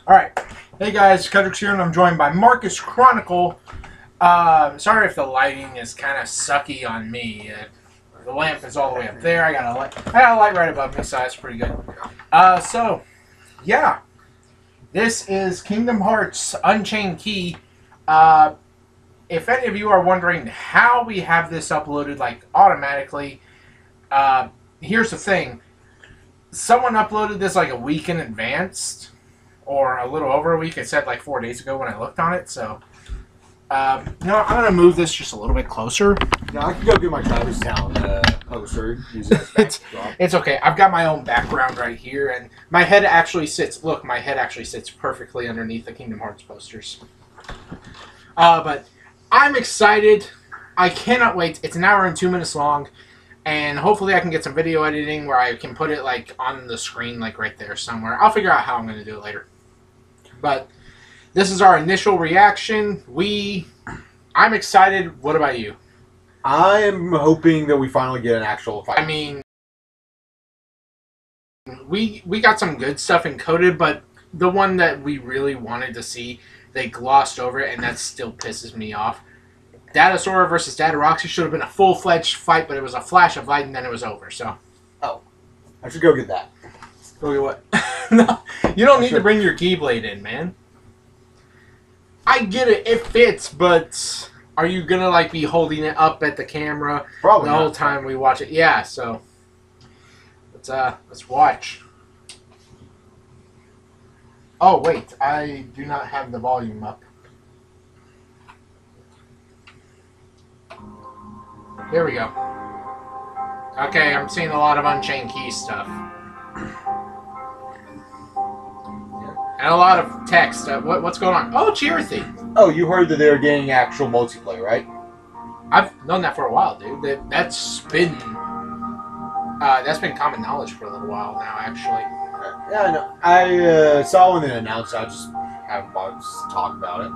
Alright, hey guys, Cedric's here and I'm joined by Marcus Chronicle. Sorry if the lighting is kind of sucky on me. The lamp is all the way up there. I got a light right above me, so that's pretty good. So, yeah. This is Kingdom Hearts Unchained Key. If any of you are wondering how we have this uploaded, like, automatically, here's the thing. Someone uploaded this like a week in advance. Or a little over a week. It said like 4 days ago when I looked on it. So, I'm going to move this just a little bit closer. No, I can go get my Travis Town poster. It's okay. I've got my own background right here. And my head actually sits... Look, my head actually sits perfectly underneath the Kingdom Hearts posters. But I'm excited. I cannot wait. It's an hour and 2 minutes long. And hopefully I can get some video editing where I can put it like on the screen like right there somewhere. I'll figure out how I'm going to do it later. But this is our initial reaction. I'm excited. What about you? I'm hoping that we finally get an actual fight. I mean, we got some good stuff encoded, but the one that we really wanted to see, they glossed over it, and that still pisses me off. Datasora versus Dataroxy should have been a full-fledged fight, but it was a flash of light, and then it was over, so. Oh. I should go get that. Go get what? No, you don't need to bring your Keyblade in, man. I get it. It fits, but are you going to, like, be holding it up at the camera Probably the whole time we watch it? Yeah, so. Let's watch. Oh, wait. I do not have the volume up. Here we go. Okay, I'm seeing a lot of Unchained Key stuff. And a lot of text. What's going on? Oh, Chirithy! Oh, you heard that they were getting actual multiplayer, right? I've known that for a while, dude. That's been common knowledge for a little while now, actually. Yeah, I know. I saw when they announced it. I just haven't bothered to talk about it.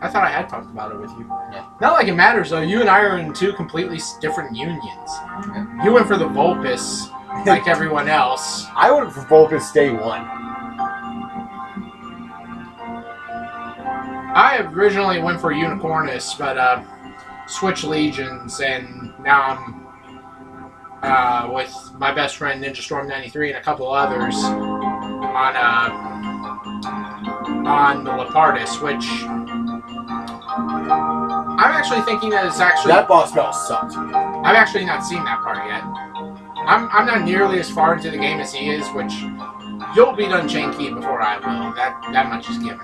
I thought I had talked about it with you. Yeah. Not like it matters, though. You and I are in two completely different unions. Yeah. You went for the Vulpes, like everyone else. I went for Vulpes day one. I originally went for Unicornus, but switched Legions, and now I'm with my best friend Ninja Storm 93 and a couple others on the Leopardus, which I'm actually thinking that it's actually... That boss battle sucked. I've actually not seen that part yet. I'm not nearly as far into the game as he is, which you'll beat Unchained Key before I will. That much is given.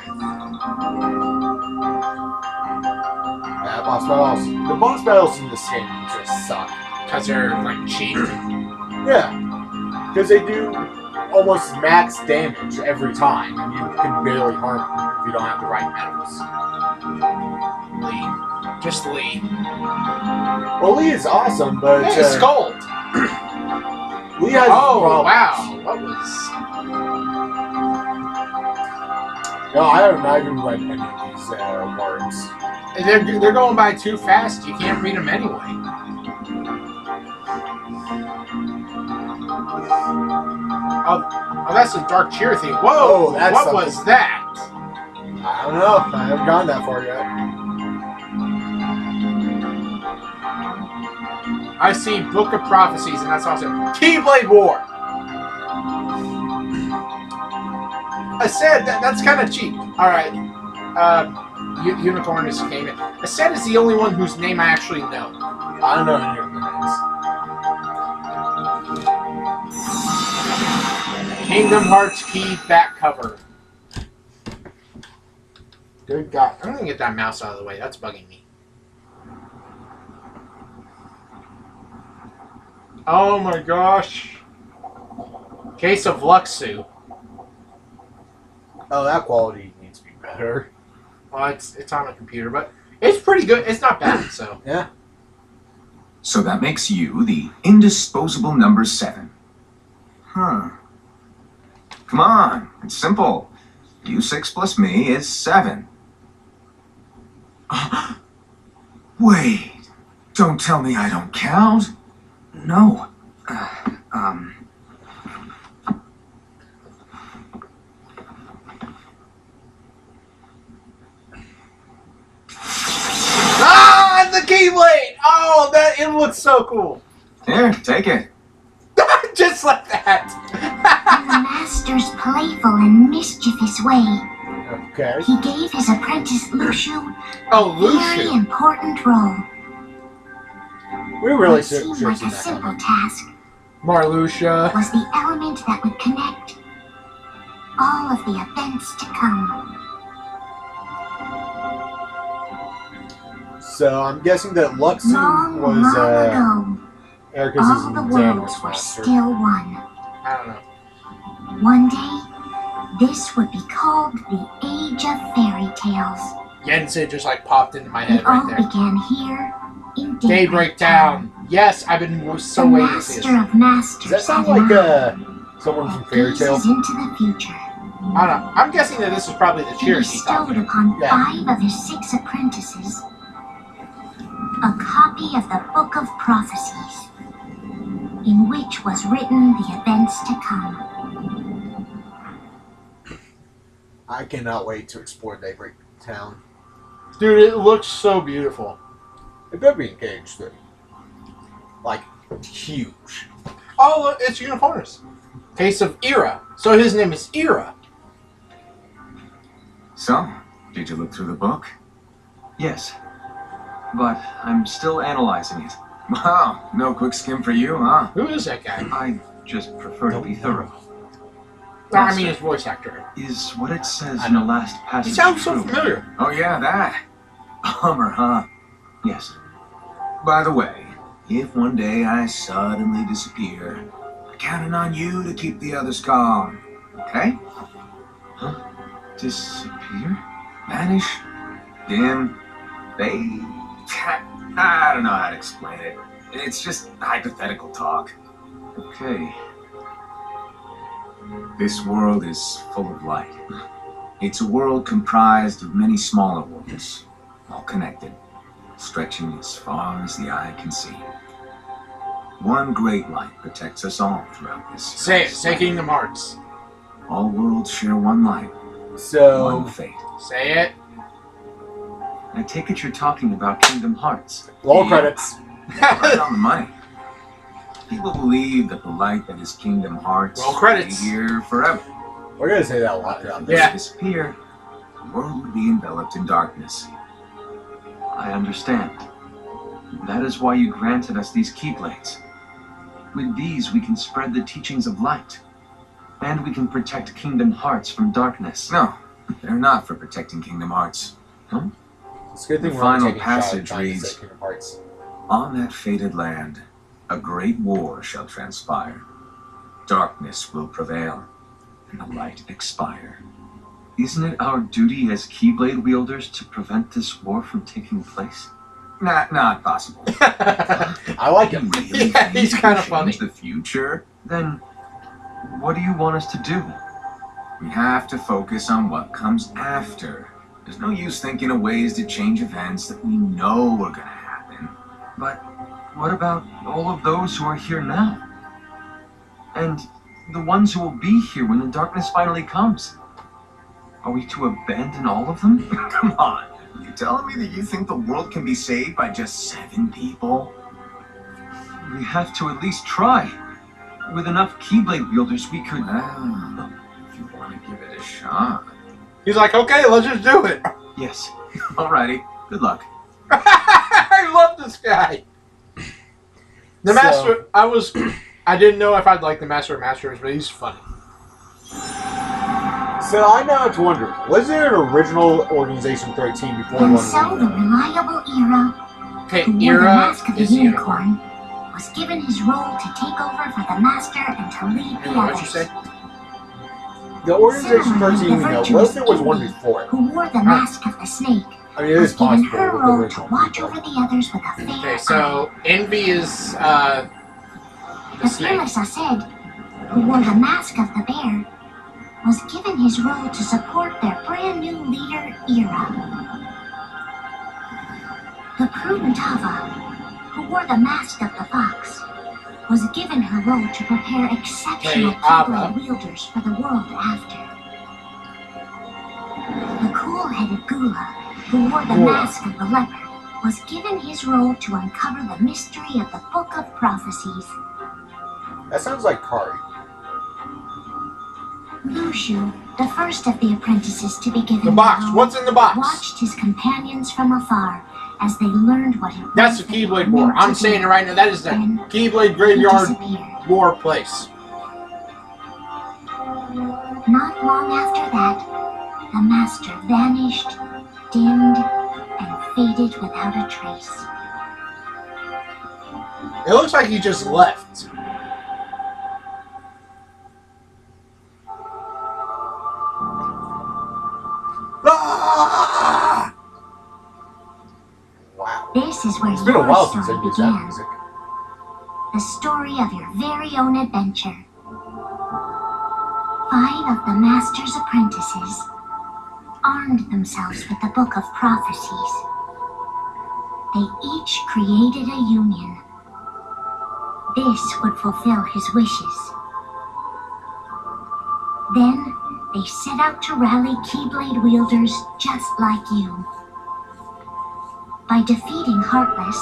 Yeah, the boss battles in this game just suck. Because they're, like, cheap. Yeah. Because they do almost max damage every time, and you can barely harm them if you don't have the right metals. Lee. Just Lee. Well, Lee is awesome, but... Hey, Scold! Lee has problems. Wow. What was... No, I have not even read any of these words. They're going by too fast. You can't read them anyway. Oh, that's a Dark Chirithy. Whoa! Oh, that's what something. Was that? I don't know. I haven't gone that far yet. I see Book of Prophecies, and that's awesome. Keyblade War! I said that's kind of cheap. Alright. Unicorn just came in. I said is the only one whose name I actually know. I don't know any of the names. Kingdom Hearts Key back cover. Good God. I'm going to get that mouse out of the way. That's bugging me. Oh my gosh. Case of Luxu. Oh, that quality needs to be better. Well, it's on a computer, but it's pretty good. It's not bad, so. Yeah. So that makes you the indisposable number 7. Huh. Come on, it's simple. U6 plus me is 7. Wait, don't tell me I don't count. No. looks so cool. Here, take it. Just like that. In the master's playful and mischievous way, Okay. he gave his apprentice Luciu Oh, a very Luciu. important role. We really What should seemed have like seen a that simple coming. task Marluxia. was the element that would connect all of the events to come. So I'm guessing that Luxu Long, was long ago, Ericus's all the worlds Xander's were master. still one. I don't know. One day, this would be called the Age of Fairy Tales. Yensid just like popped into my head It all right there. began here in Daybreak Town. Yes, I've been so The waiting to see Master this. of Masters Does that sound had like an eye someone that from Fairy Tale? gazes into the future. I don't know. I'm guessing that this is probably the He Cherokee bestowed talking. upon Yeah. 5 of his 6 apprentices a copy of the Book of Prophecies, in which was written the events to come. I cannot wait to explore Daybreak Town. Dude, it looks so beautiful. It better be engaged, though. Like, huge. Oh, look, it's Unicornus. Case of Era. So his name is Era. So, did you look through the book? Yes, but I'm still analyzing it. Wow, no quick skim for you, huh? Who is that guy? I just prefer to be thorough. No, I mean his voice actor. Is what it says I in the know. last He passage sounds so true? familiar. Oh yeah, that. Bummer, huh? Yes. By the way, if one day I suddenly disappear, I'm counting on you to keep the others calm. Okay? Huh? Disappear? Vanish, dim, fade. I don't know how to explain it. It's just hypothetical talk. Okay. This world is full of light. It's a world comprised of many smaller worlds, all connected, stretching as far as the eye can see. One great light protects us all throughout this. Say it. Say Kingdom Hearts. All worlds share one light, So, one fate. Say it. I take it you're talking about Kingdom Hearts. roll Yeah. credits. Right on the money. People believe that the light that is Kingdom Hearts Roll will credits. be here forever. We're gonna say that a lot. If Yeah. it disappear, the world would be enveloped in darkness. I understand. That is why you granted us these Keyblades. With these, we can spread the teachings of light. And we can protect Kingdom Hearts from darkness. No, they're not for protecting Kingdom Hearts. It's a good thing The we're only final taking a shot at passage trying to reads- say Kingdom Hearts. On that fated land, a great war shall transpire. Darkness will prevail, and the light expire. Isn't it our duty as Keyblade wielders to prevent this war from taking place? Not possible. I like You him. really Yeah, think he's you kinda can funny. change the future? Then, what do you want us to do? We have to focus on what comes after. There's no use thinking of ways to change events that we know are gonna happen. But what about all of those who are here now? And the ones who will be here when the darkness finally comes? Are we to abandon all of them? Come on, you telling me that you think the world can be saved by just 7 people? We have to at least try. With enough Keyblade wielders, we could... Well, if you want to give it a shot. He's like, okay, let's just do it. Yes. Alrighty, good luck. I love this guy. The So- Master, I didn't know if I'd like the Master of Masters, but he's funny. So I now have to wonder, was there an original Organization 13 before And one? so the reliable Era, Okay, who wore the Era mask of the is the unicorn. unicorn, was given his role to take over for the Master and to lead the What'd others. you say? The Organization Similarly, 13 we the know, what virtuous if there was one Envy, before it? who wore the mask of the snake, I mean, it was is given possible her with the role to original watch people. over the others with a fair Okay, eye. so Envy is the The snake. fearless Aced, who wore the mask of the bear, was given his role to support their brand new leader, Era. The prudent Hava, who wore the mask of the fox, was given her role to prepare exceptional Okay, Ava. Keyblade wielders for the world after. The cool-headed Gula, who wore the Gula. mask of the leopard, was given his role to uncover the mystery of the Book of Prophecies. That sounds like Kari. Lushu, the first of the apprentices to be given The box. role, What's in the box? watched his companions from afar as they learned what it was. That's the that they Keyblade were War. meant I'm to saying do. it right now. That is the Then Keyblade he Graveyard disappeared. War place. Not long after that, the master vanished, dimmed, and faded without a trace. It looks like he just left. Ah! Wow. This is where It's been a your while since I story used that began. music. The story of your very own adventure. 5 of the master's apprentices armed themselves with the Book of Prophecies. They each created a union. This would fulfill his wishes. Then, they set out to rally Keyblade wielders just like you. By defeating Heartless,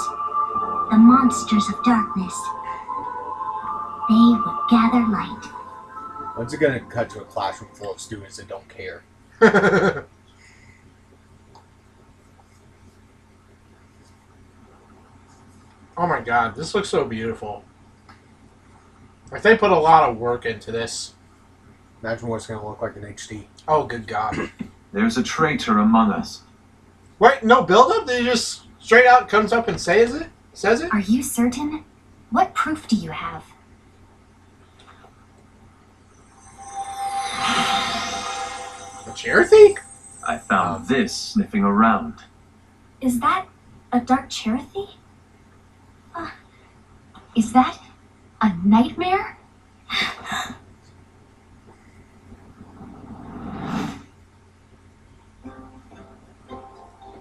the monsters of darkness, they would gather light. When's it gonna cut to a classroom full of students that don't care? Oh my god, this looks so beautiful. Like they put a lot of work into this. Imagine what it's gonna look like in HD. Oh good god. There's a traitor among us. Wait, no build up? They just straight out comes up and says it? Says it? Are you certain? What proof do you have? A Cherokee? I found this sniffing around. Is that a dark Cherokee? Is that a nightmare?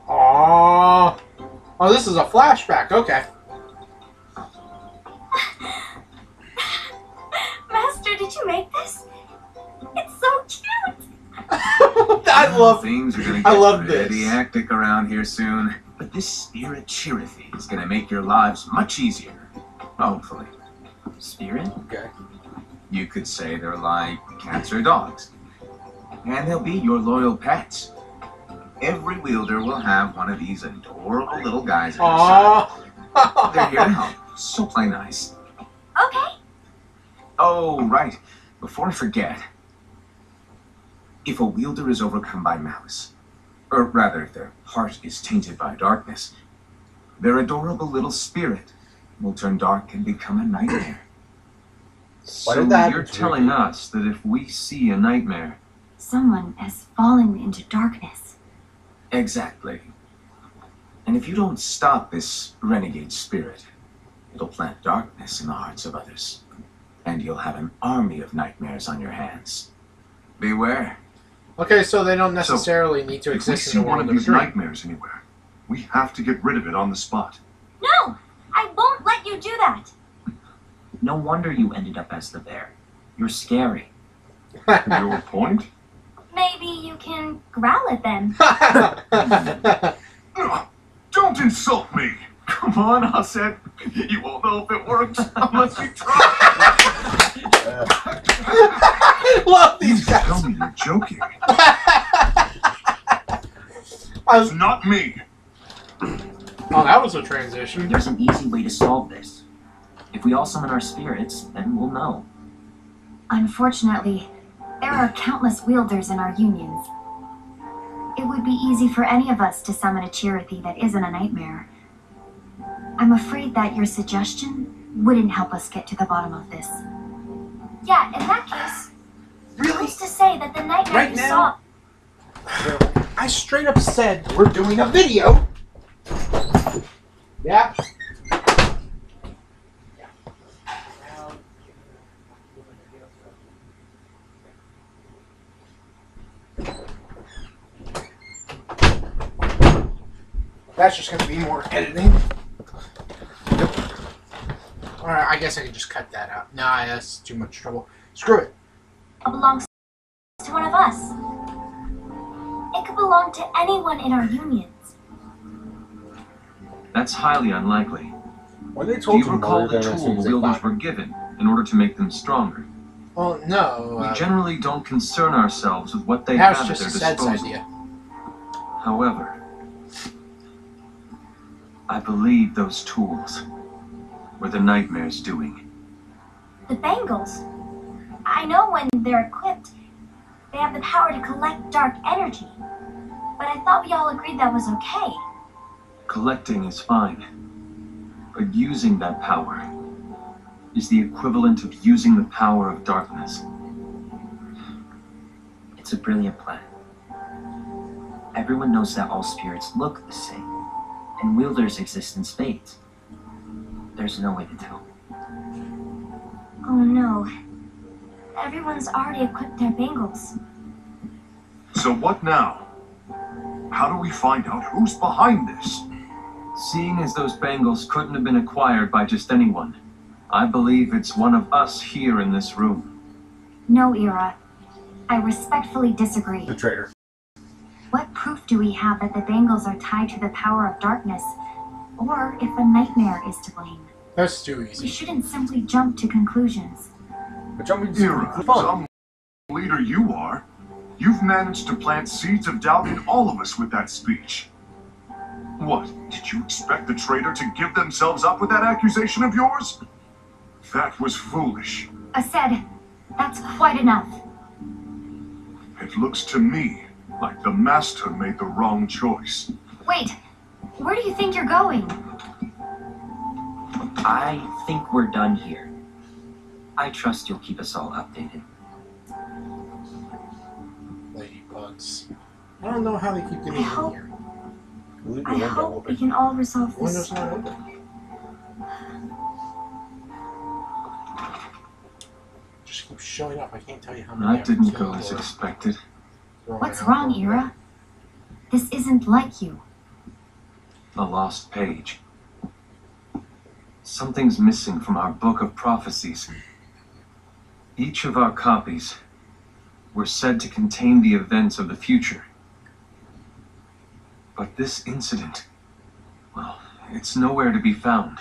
Aww. Oh, this is a flashback. Okay. Master, did you make this? It's so cute! I love Things are gonna I get love pretty this. hectic around here soon. But this spirit Cherokee is gonna make your lives much easier. Hopefully. Spirit? Okay. You could say they're like cats or dogs. And they'll be your loyal pets. Every wielder will have one of these adorable little guys at their side. Aww. They're here to help, so play nice. Okay. Oh, right. Before I forget, if a wielder is overcome by malice, or rather, if their heart is tainted by darkness, their adorable little spirit will turn dark and become a nightmare. Why So did that you're happen to telling you? us that if we see a nightmare, Someone has fallen into darkness. Exactly. And if you don't stop this renegade spirit, it'll plant darkness in the hearts of others. And you'll have an army of nightmares on your hands. Beware. Okay, so they don't necessarily need to If we exist see in the one world of of a these dream. nightmares anywhere, we have to get rid of it on the spot. No! I won't let you do that! No wonder you ended up as the bear. You're scary. Your point? Maybe you can growl at them. Don't insult me! come on, Hassan. You won't know if it works unless you try. I love these Please tell guys. me you're joking. I- Not me. Oh, that was a transition. There's an easy way to solve this. If we all summon our spirits, then we'll know. Unfortunately, there are countless wielders in our unions. It would be easy for any of us to summon a Cherokee that isn't a nightmare. I'm afraid that your suggestion wouldn't help us get to the bottom of this. Yeah, in that case, Really? who's to say that the nightmare Right you now? saw... I straight up said we're doing a video. Yeah. That's just going to be more editing. Alright, I guess I could just cut that out. Nah, that's too much trouble. Screw it. belongs to one of us. It could belong to anyone in our unions. That's highly unlikely. When they Do told you to recall murder the them as tool soon the as they wielders found were them. given in order to make them stronger? Well, no. We generally don't concern ourselves with what they That have was at just their a Sed's disposal. idea. However, I believe those tools were the Nightmare's doing. The bangles. I know when they're equipped, they have the power to collect dark energy. But I thought we all agreed that was okay. Collecting is fine, but using that power is the equivalent of using the power of darkness. It's a brilliant plan. Everyone knows that all spirits look the same, and wielders exist in spades. There's no way to tell. Oh no. Everyone's already equipped their bangles. So what now? How do we find out who's behind this? Seeing as those bangles couldn't have been acquired by just anyone, I believe it's one of us here in this room. No, Ira. I respectfully disagree. The traitor. What proof do we have that the bangles are tied to the power of darkness? Or if a nightmare is to blame? That's too We easy. shouldn't simply jump to conclusions. But jumping to Ira, fun. some leader you are. You've managed to plant seeds of doubt in all of us with that speech. What, did you expect the traitor to give themselves up with that accusation of yours? That was foolish. Said, that's quite enough. It looks to me like the Master made the wrong choice. Wait, where do you think you're going? I think we're done here. I trust you'll keep us all updated. Ladybugs. I don't know how they keep getting I in hope- here. Leave the I window hope we open. can all resolve The window's this. not open. Just keeps showing up. I can't tell you how many. That didn't I've go killed as or expected. thrown What's out wrong, or- Ira? This isn't like you. A lost page. Something's missing from our book of prophecies. Each of our copies were said to contain the events of the future. But this incident, well, it's nowhere to be found.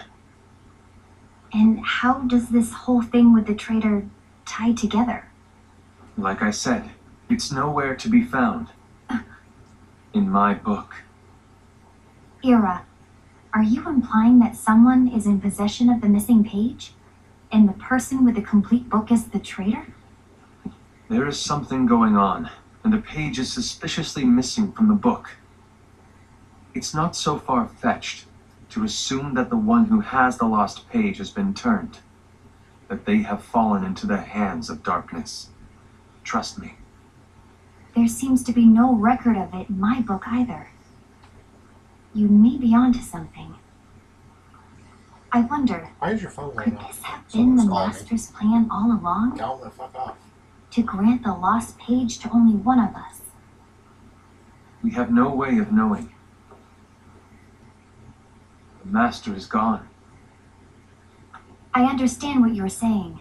And how does this whole thing with the traitor tie together? Like I said, it's nowhere to be found. In my book. Ira, are you implying that someone is in possession of the missing page? And the person with the complete book is the traitor? There is something going on, and the page is suspiciously missing from the book. It's not so far-fetched to assume that the one who has the lost page has been turned, that they have fallen into the hands of darkness. Trust me. There seems to be no record of it in my book either. You may be onto something. I wonder, Why is your phone could going off? this have been the Someone's calling me. Master's plan all along? Go the fuck off. To grant the lost page to only one of us? We have no way of knowing. The Master is gone. I understand what you're saying.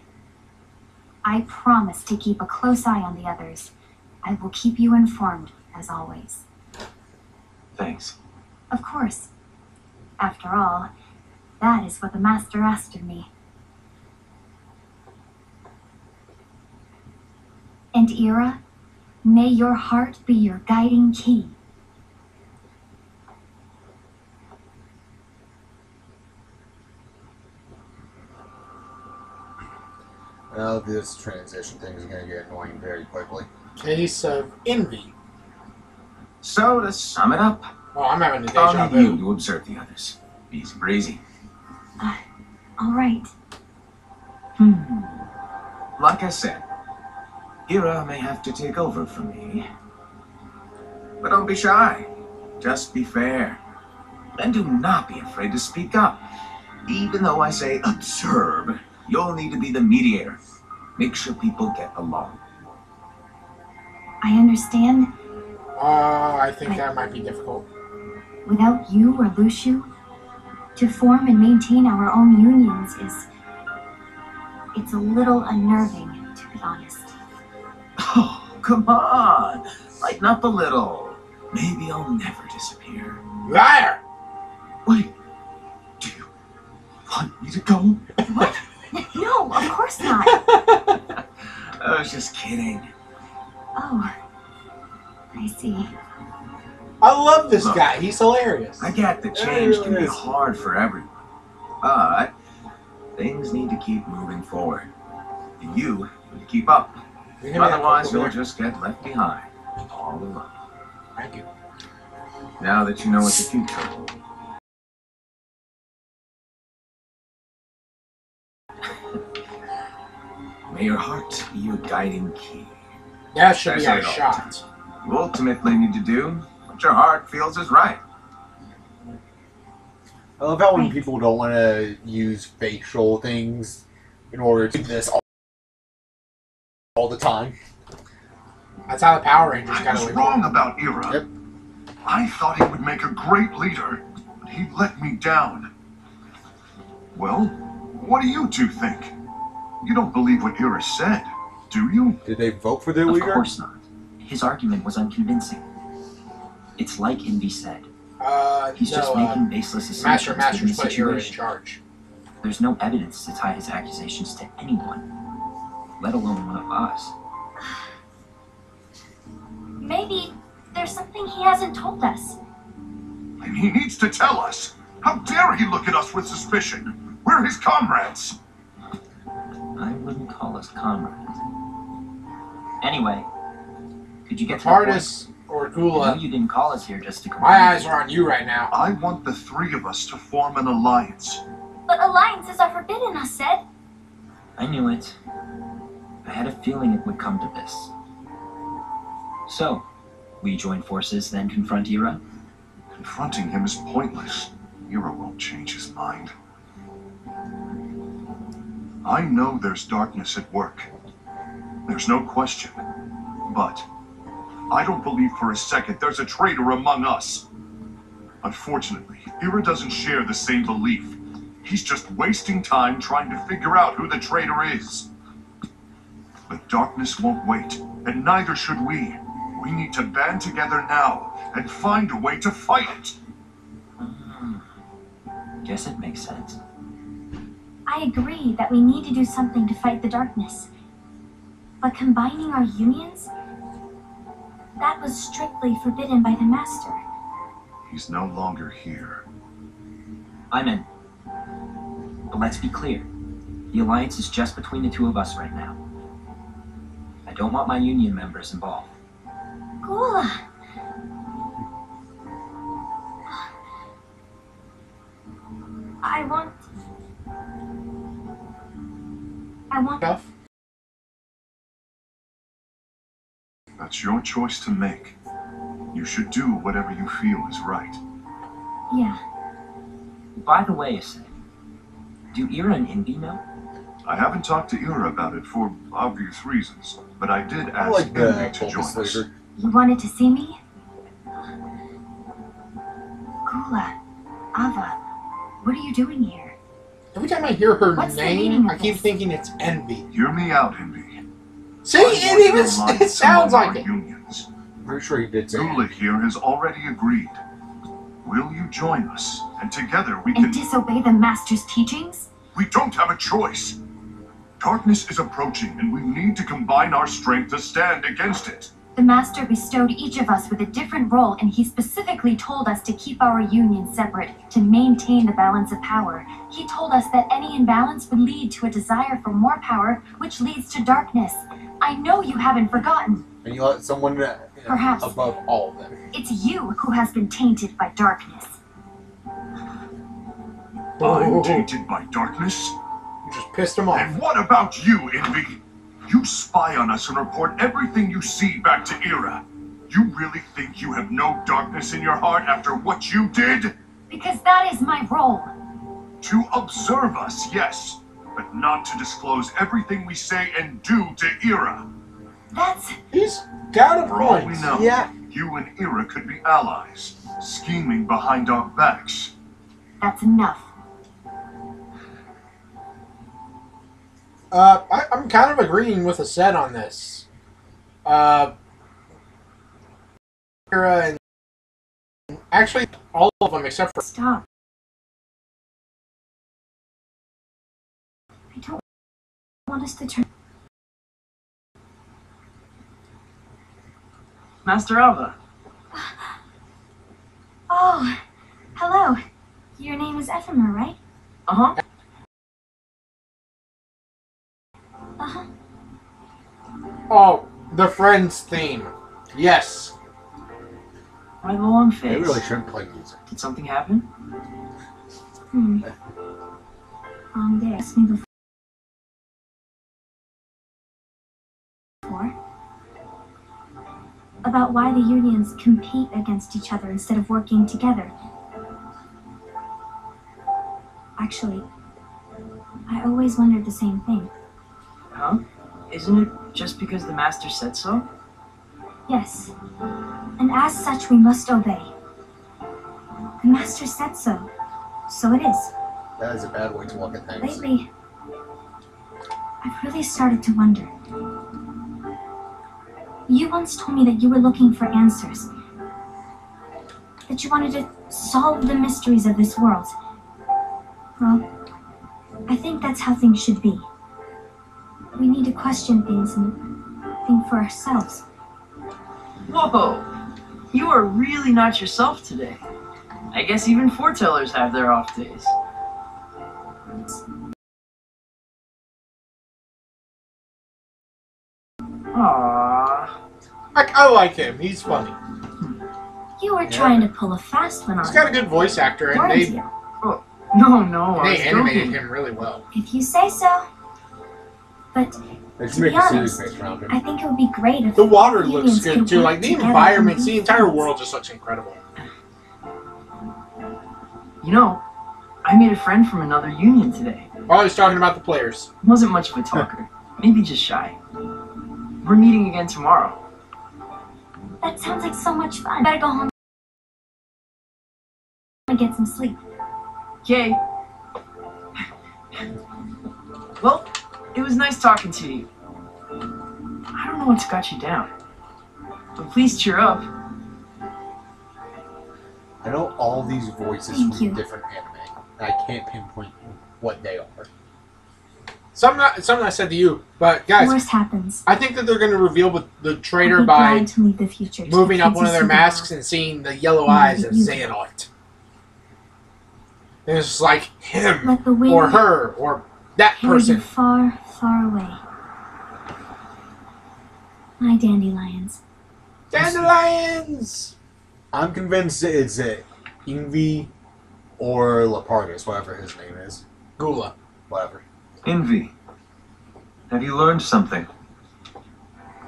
I promise to keep a close eye on the others. I will keep you informed, as always. Thanks. Of course. After all, that is what the Master asked of me. And Ira, may your heart be your guiding key. Well, this transition thing is going to get annoying very quickly. Case of envy. So, to sum it up, Well, I'm having a deja I'll leave you vu. to observe the others. Easy breezy. All right. Like I said, Ira may have to take over from me. But don't be shy. Just be fair. And do not be afraid to speak up. Even though I say observe, you'll need to be the mediator. Make sure people get along. I understand. I think that might be difficult. Without you or Luciu, to form and maintain our own unions is... It's a little unnerving, to be honest. Oh, come on. Lighten up a little. Maybe I'll never disappear. Liar! Wait, want me to go? What? No, of course not. I was just kidding. Oh, I see. I love this Look, guy. He's hilarious. I get that change can be hard for everyone, but things need to keep moving forward. And you need to keep up. Otherwise, you'll just get left behind, all alone. Thank you. Now that you know what the future holds. May your heart be your guiding key. That should be That's our it. shot. You ultimately need to do what your heart feels is right. I love how when people don't want to use facial things in order to do this all the time. That's how the Power Rangers I got was away wrong from. about Ira. Yep. I thought he would make a great leader, but he let me down. Well, what do you two think? You don't believe what Ira said, do you? Did they vote for their Of leader? course not. His argument was unconvincing. It's like Envy said. He's just making baseless assumptions given the Masters put Ira in situation. charge. There's no evidence to tie his accusations to anyone, let alone one of us. Maybe there's something he hasn't told us. And he needs to tell us. How dare he look at us with suspicion? We're his comrades. I wouldn't call us comrades. Anyway, could you get to the Hardest or point? I Gula. know you didn't call us here just to complain. My eyes are on you right now. I want the three of us to form an alliance. But alliances are forbidden, I said. I knew it. I had a feeling it would come to this. So, we join forces, then confront Ira? Confronting him is pointless. Ira won't change his mind. I know there's darkness at work. There's no question. But I don't believe for a second there's a traitor among us. Unfortunately, Ira doesn't share the same belief. He's just wasting time trying to figure out who the traitor is. But darkness won't wait, and neither should we. We need to band together now and find a way to fight it. Guess it makes sense. I agree that we need to do something to fight the darkness. But combining our unions? That was strictly forbidden by the Master. He's no longer here. I'm in. But let's be clear. The alliance is just between the two of us right now. I don't want my union members involved. Gula! I want... Stuff. That's your choice to make. You should do whatever you feel is right. Yeah. By the way, do Ira and Envy know? I haven't talked to Ira about it for obvious reasons, but I did I ask like the Envy to join focus us. leader. You wanted to see me? Gula, Ava, what are you doing here? Every time I hear her What's the name, meaning of I keep this? thinking it's Envy. Hear me out, Envy. See, I want it even an alliance it sounds among like our it. unions. Pretty sure he did say Gula here has already agreed. Will you join us? And together we And can... disobey the Master's teachings? We don't have a choice. Darkness is approaching, and we need to combine our strength to stand against it. The Master bestowed each of us with a different role, and he specifically told us to keep our union separate, to maintain the balance of power. He told us that any imbalance would lead to a desire for more power, which leads to darkness. I know you haven't forgotten. And you let someone Perhaps. above all of them. It's you who has been tainted by darkness. I'm tainted by darkness? You just pissed him off. And what about you, Envy? You spy on us and report everything you see back to Ira. You really think you have no darkness in your heart after what you did? Because that is my role. To observe us, yes, but not to disclose everything we say and do to Ira. That's... He's got a For all we point. know, Yeah. you and Ira could be allies, scheming behind our backs. that's enough. I'm kind of agreeing with Aset on this. Ira and actually all of them except for Stop. I don't want us to turn. Master Alva. Oh, hello. Your name is Ephemer, right? Uh-huh. Uh-huh. Oh, the Friends theme. Yes. Why the long face? They really shouldn't play music. Did something happen? They asked me before about why the unions compete against each other instead of working together. Actually, I always wondered the same thing. Huh? Isn't it just because the Master said so? Yes, and as such we must obey. The Master said so, so it is. That is a bad way to look at things. Lately, I've really started to wonder. You once told me that you were looking for answers. That you wanted to solve the mysteries of this world. Well, I think that's how things should be. We need to question things and think for ourselves. Whoa! You are really not yourself today. I guess even foretellers have their off days. Aww. I like him. He's funny. You were trying to pull a fast one on He's got a good voice actor, and weren't they you? No, I was animated joking. him really well. If you say so. But They should to make be a series honest, based around him. I think it would be great if The water the looks unions good could too. work Like the together environments, and the be entire friends. world just looks incredible. You know, I made a friend from another union today. Oh, he's talking about the players. Wasn't much of a talker. Maybe just shy. We're meeting again tomorrow. That sounds like so much fun. Better go home and get some sleep. Yay. Well, it was nice talking to you. I don't know what's got you down. But please cheer up. I know all these voices Thank from you. different anime, and I can't pinpoint what they are. Something I said to you, but guys, Worst happens. I think that they're going to reveal the I'd traitor be by glad to leave the future to moving the up kids one who of their see the masks world. and seeing the yellow Maybe eyes of you. Xehanort. And it's like him, Let the wind or her, or that carry you person. far, far away. My dandelions. Dandelions! I'm convinced it's Ingvi or Lepargus, whatever his name is. Gula. Whatever. Envy. Have you learned something?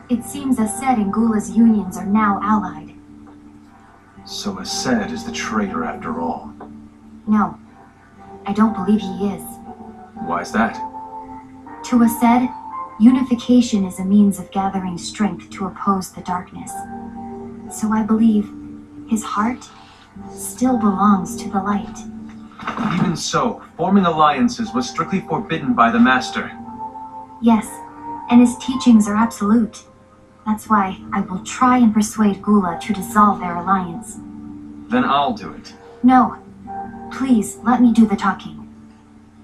It seems Ased and Gula's unions are now allied. So Ased is the traitor after all. No, I don't believe he is. Why's that? To Ased, unification is a means of gathering strength to oppose the darkness. So I believe his heart still belongs to the light. Even so, forming alliances was strictly forbidden by the Master. Yes, and his teachings are absolute. That's why I will try and persuade Gula to dissolve their alliance. Then I'll do it. No, please let me do the talking.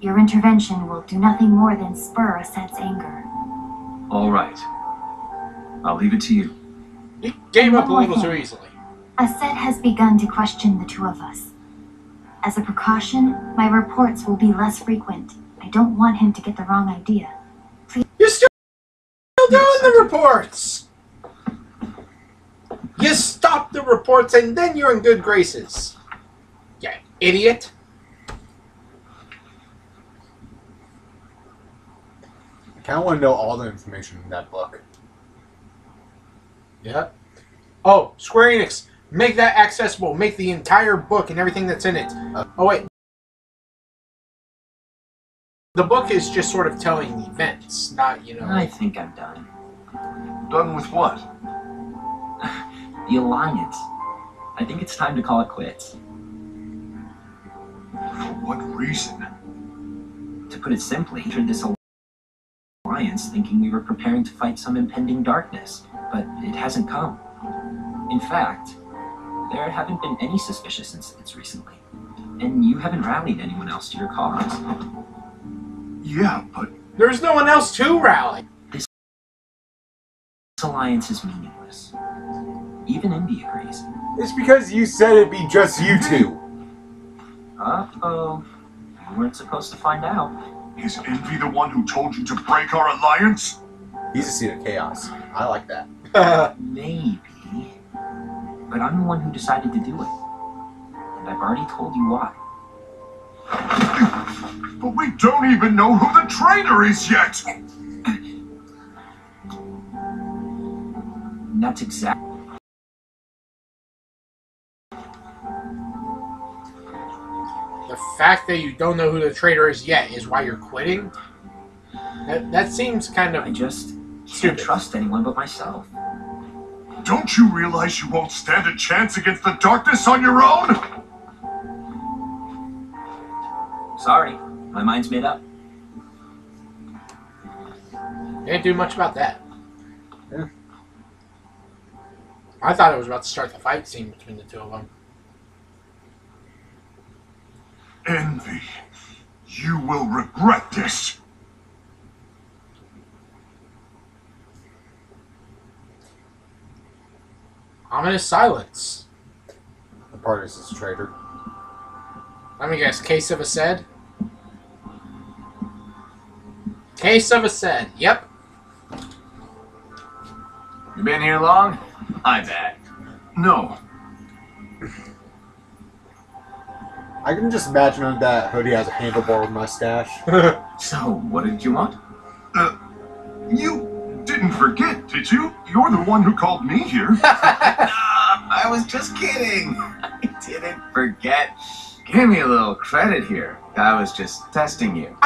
Your intervention will do nothing more than spur Ased's anger. All right. I'll leave it to you. He gave up a One more little too thing. easily. Ased has begun to question the two of us. As a precaution, my reports will be less frequent. I don't want him to get the wrong idea. You're still doing Yes, I the did. reports! You stop the reports and then you're in good graces. You idiot. I kind of want to know all the information in that book. Yeah. Oh, Square Enix, make that accessible. Make the entire book and everything that's in it. Oh, wait. The book is just sort of telling the events, not, you know... I think I'm done. Done with what? The Alliance. I think it's time to call it quits. For what reason? To put it simply, we entered this alliance thinking we were preparing to fight some impending darkness, but it hasn't come. In fact, there haven't been any suspicious incidents recently, and you haven't rallied anyone else to your cause. Yeah, but There's no one else to rally. This alliance is meaningless. Even Indy agrees. It's because you said it'd be just you two. Uh-oh. You weren't supposed to find out. Is Envy the one who told you to break our alliance? He's a seed of chaos. I like that. Maybe. But I'm the one who decided to do it. And I've already told you why. But we don't even know who the traitor is yet! And that's exactly... The fact that you don't know who the traitor is yet is why you're quitting? That seems kind of I just stupid. can't trust anyone but myself. Don't you realize you won't stand a chance against the darkness on your own? Sorry, my mind's made up. Can't do much about that. Yeah. I thought it was about to start the fight scene between the two of them. Envy, you will regret this. Ominous silence. The part is a traitor. Let me guess, case of a said? Case of a said, yep. You been here long? I bet. No. I can just imagine that Hoodie has a handlebar mustache. So, what did you want? You didn't forget, did you? You're the one who called me here. I was just kidding. I didn't forget. Give me a little credit here. I was just testing you.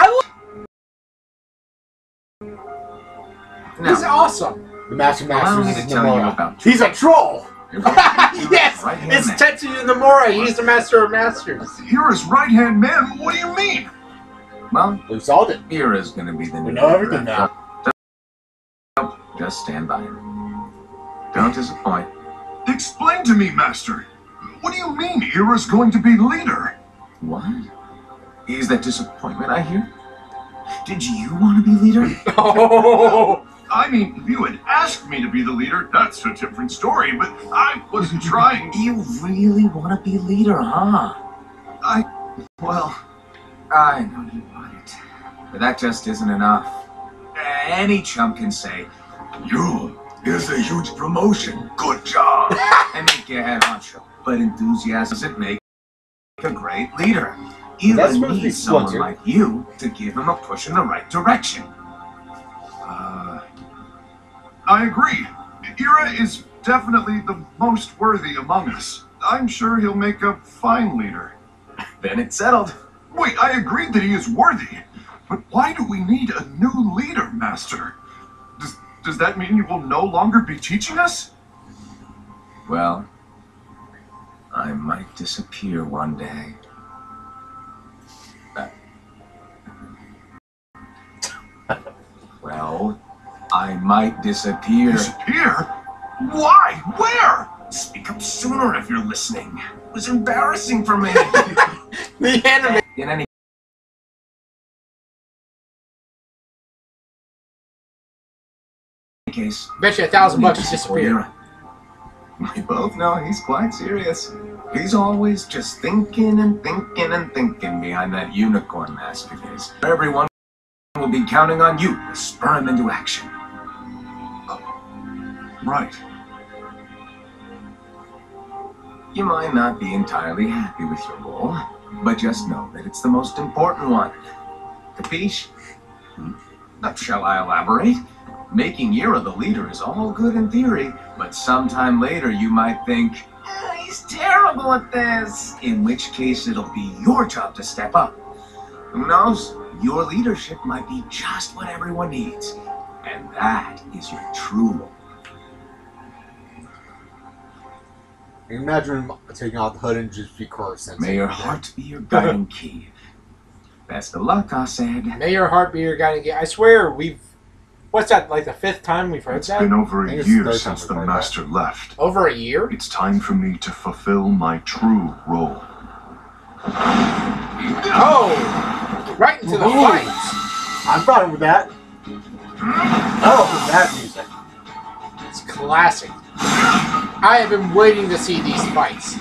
He's awesome. The Master Allow me Masters to is tell you Nomura. about He's a troll! Yes! Right-hand It's man. Tetsuya Nomura. He's the Master of Masters. You're his right-hand man. What do you mean? Well, We solved it. Mira's gonna be the We new know leader everything after- now. Just stand by. Don't disappoint. Explain to me, Master. What do you mean Ira's going to be leader? What? Is that disappointment I hear? Did you want to be leader? Oh! I mean, if you had asked me to be the leader, that's a different story, but I wasn't trying. You really want to be leader, huh? Well, I know you want it. But that just isn't enough. Any chump can say, "You, here's a huge promotion. Good job." And make your head honcho. But enthusiasm doesn't make a great leader. That's Ira supposed to be needs someone Splinter. like you to give him a push in the right direction. I agree. Ira is definitely the most worthy among us. I'm sure he'll make a fine leader. Then it's settled. Wait, I agreed that he is worthy. But why do we need a new leader, Master? Does that mean you will no longer be teaching us? Well, I might disappear one day. Well, I might disappear. Disappear? Why? Where? Speak up sooner if you're listening. It was embarrassing for me. The anime. In any case, Bet you $1,000 need to to support disappear. Ira. We both know he's quite serious. He's always just thinking and thinking and thinking behind that unicorn mask of his. Everyone will be counting on you to spur him into action. Right. You might not be entirely happy with your role, but just know that it's the most important one. Capiche? Shall I elaborate? Making Ira the leader is all good in theory, but sometime later you might think, he's terrible at this. In which case it'll be your job to step up. Who knows? Your leadership might be just what everyone needs. And that is your true role. Imagine him taking out the hood and just be cursing. May your heart be your guiding key. Best of luck, I said. May your heart be your guiding gate. I swear we've... What's that, like the 5th time we've heard It's that? been over I a think it's the year third since time the we've heard that. Master left. Over a year? It's time for me to fulfill my true role. Oh! Right into the fight! I'm fine with that. I love that music. It's classic. I have been waiting to see these fights.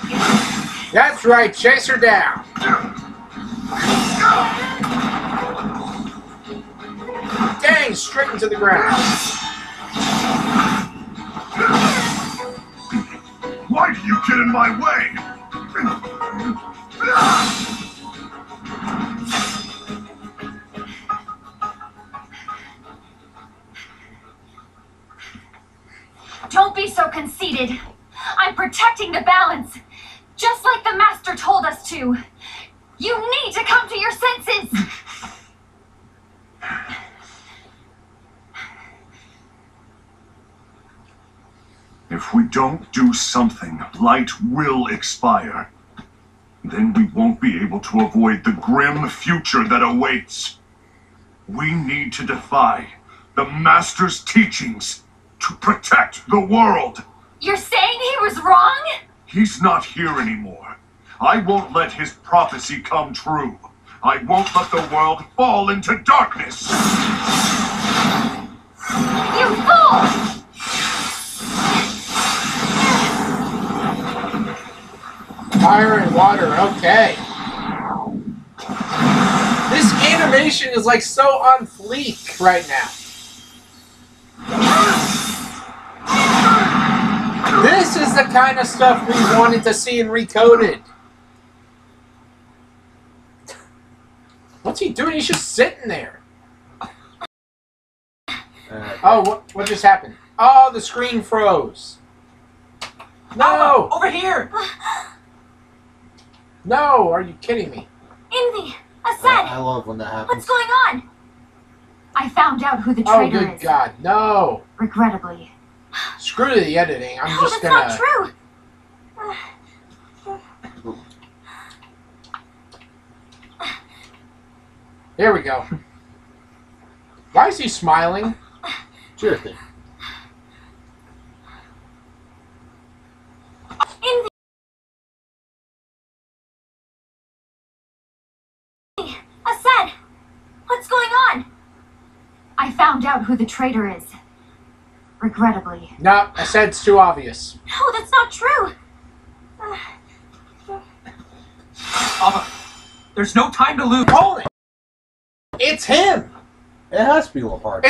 That's right, chase her down. Dang, straight into the ground. Why do you get in my way? Don't be so conceited. I'm protecting the balance, just like the master told us to. You need to come to your senses. If we don't do something, light will expire. Then we won't be able to avoid the grim future that awaits. We need to defy the Master's teachings to protect the world. You're saying he was wrong? He's not here anymore. I won't let his prophecy come true. I won't let the world fall into darkness. You fool! Fire and water, okay. This animation is like so on fleek right now. This is the kind of stuff we wanted to see in Recoded. What's he doing? He's just sitting there. Oh, what just happened? Oh, the screen froze. No! Over here! No, are you kidding me? Envy! I Asad! love when that happens. What's going on? I found out who the Oh, traitor good is. God, no! Regrettably. Screw the editing. I'm No, just that's gonna... not true! Here we go. Why is he smiling? Sure thing. Envy! Asad! What's going on? I found out who the traitor is. Regrettably. No, I said it's too obvious. No, that's not true! There's no time to lose. Hold it! It's him! It has to be Lapardis.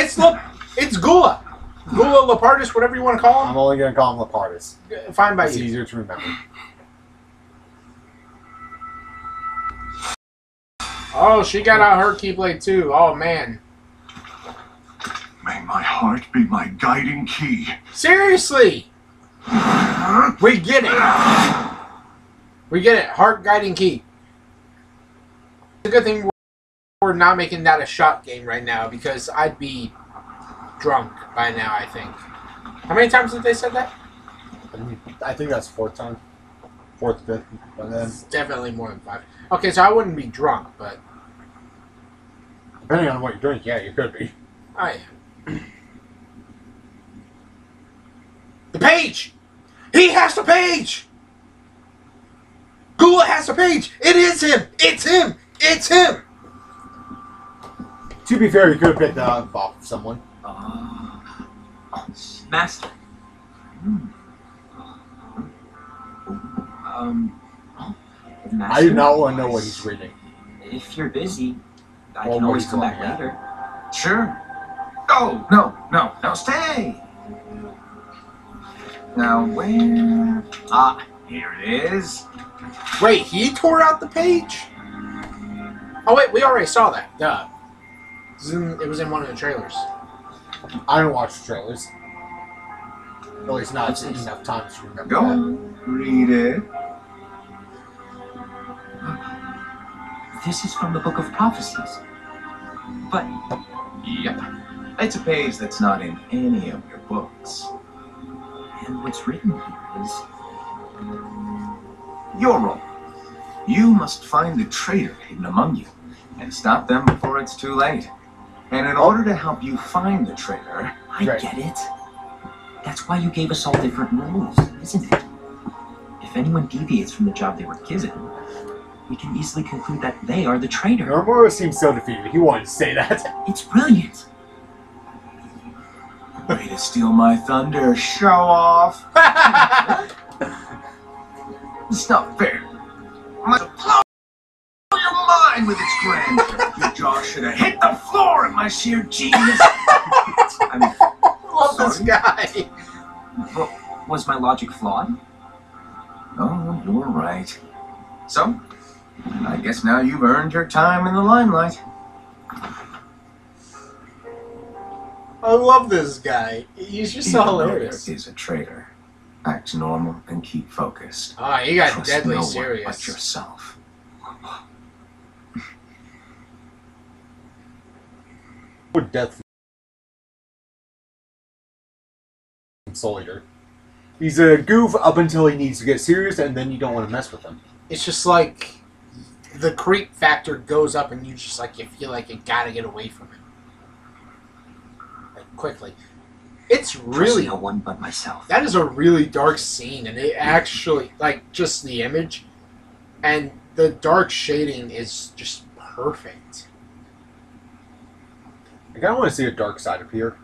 It's Gula. Gula Lapardis, whatever you want to call I'm him. only going to call him Lapardis. Fine by It's you. easier to remember. Oh, she got out her Keyblade too. Oh, man. May my heart be my guiding key. Seriously! We get it. We get it. Heart guiding key. It's a good thing we're not making that a shot game right now because I'd be drunk by now, I think. How many times have they said that? I think that's fourth time. Fourth, fifth, and then It's definitely more than 5. Okay, so I wouldn't be drunk, but depending on what you're doing, yeah, you could be. I am. The page! He has the page! Gula has the page! It is him! It's him! It's him! To be fair, you could have picked that up off of someone. Master. Master. I do not want to know what he's reading. If you're busy, I Well, can always what come he's back looking at. later. Sure. Oh, no, stay. Now, where? Ah, here it is. Wait, he tore out the page? Oh wait, we already saw that. Duh. It was in one of the trailers. I don't watch the trailers. At least not enough time to remember Go on, read it. This is from the Book of Prophecies. But Yep. It's a page that's not in any of your books. and what's written here is Your role. You must find the traitor hidden among you and stop them before it's too late. And in order to help you find the traitor, I Right. get it. That's why you gave us all different roles, isn't it? If anyone deviates from the job they were given, we can easily conclude that they are the traitor. Nomura seems so defeated. He wanted to say that. It's brilliant. Way to steal my thunder, show off. It's not fair. I'm gonna blow your mind with its grandeur. Your jaw should have hit the floor at my sheer genius. I'm Love this guy. Was my logic flawed? Oh, you're right. So, I guess now you've earned your time in the limelight. I love this guy. He's just so Even though hilarious. Is a traitor. Act normal and keep focused. Oh, you got Trust deadly no one serious. but yourself. With Death Soldier. He's a goof up until he needs to get serious, and then you don't want to mess with him. It's just like the creep factor goes up, and you just like you feel like you gotta get away from him, like quickly. It's really no one but myself. that is a really dark scene, and it actually like just the image and the dark shading is just perfect. I kind of want to see a dark side appear.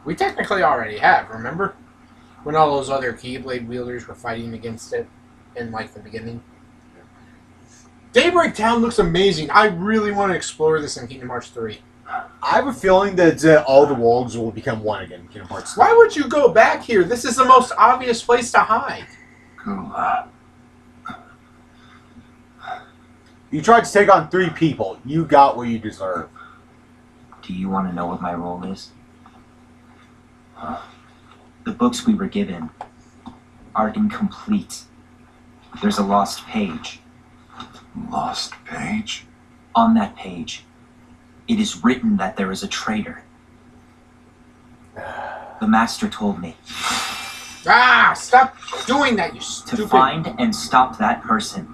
We technically already have, remember? When all those other Keyblade wielders were fighting against it in, like, the beginning. Daybreak Town looks amazing. I really want to explore this in Kingdom Hearts 3. I have a feeling that all the worlds will become one again in Kingdom Hearts 3. Why would you go back here? This is the most obvious place to hide. Gula. You tried to take on 3 people. You got what you deserve. Do you want to know what my role is? The books we were given are incomplete. There's a lost page. Lost page? On that page, it is written that there is a traitor. The master told me Ah! Stop doing that, you to stupid... find and stop that person.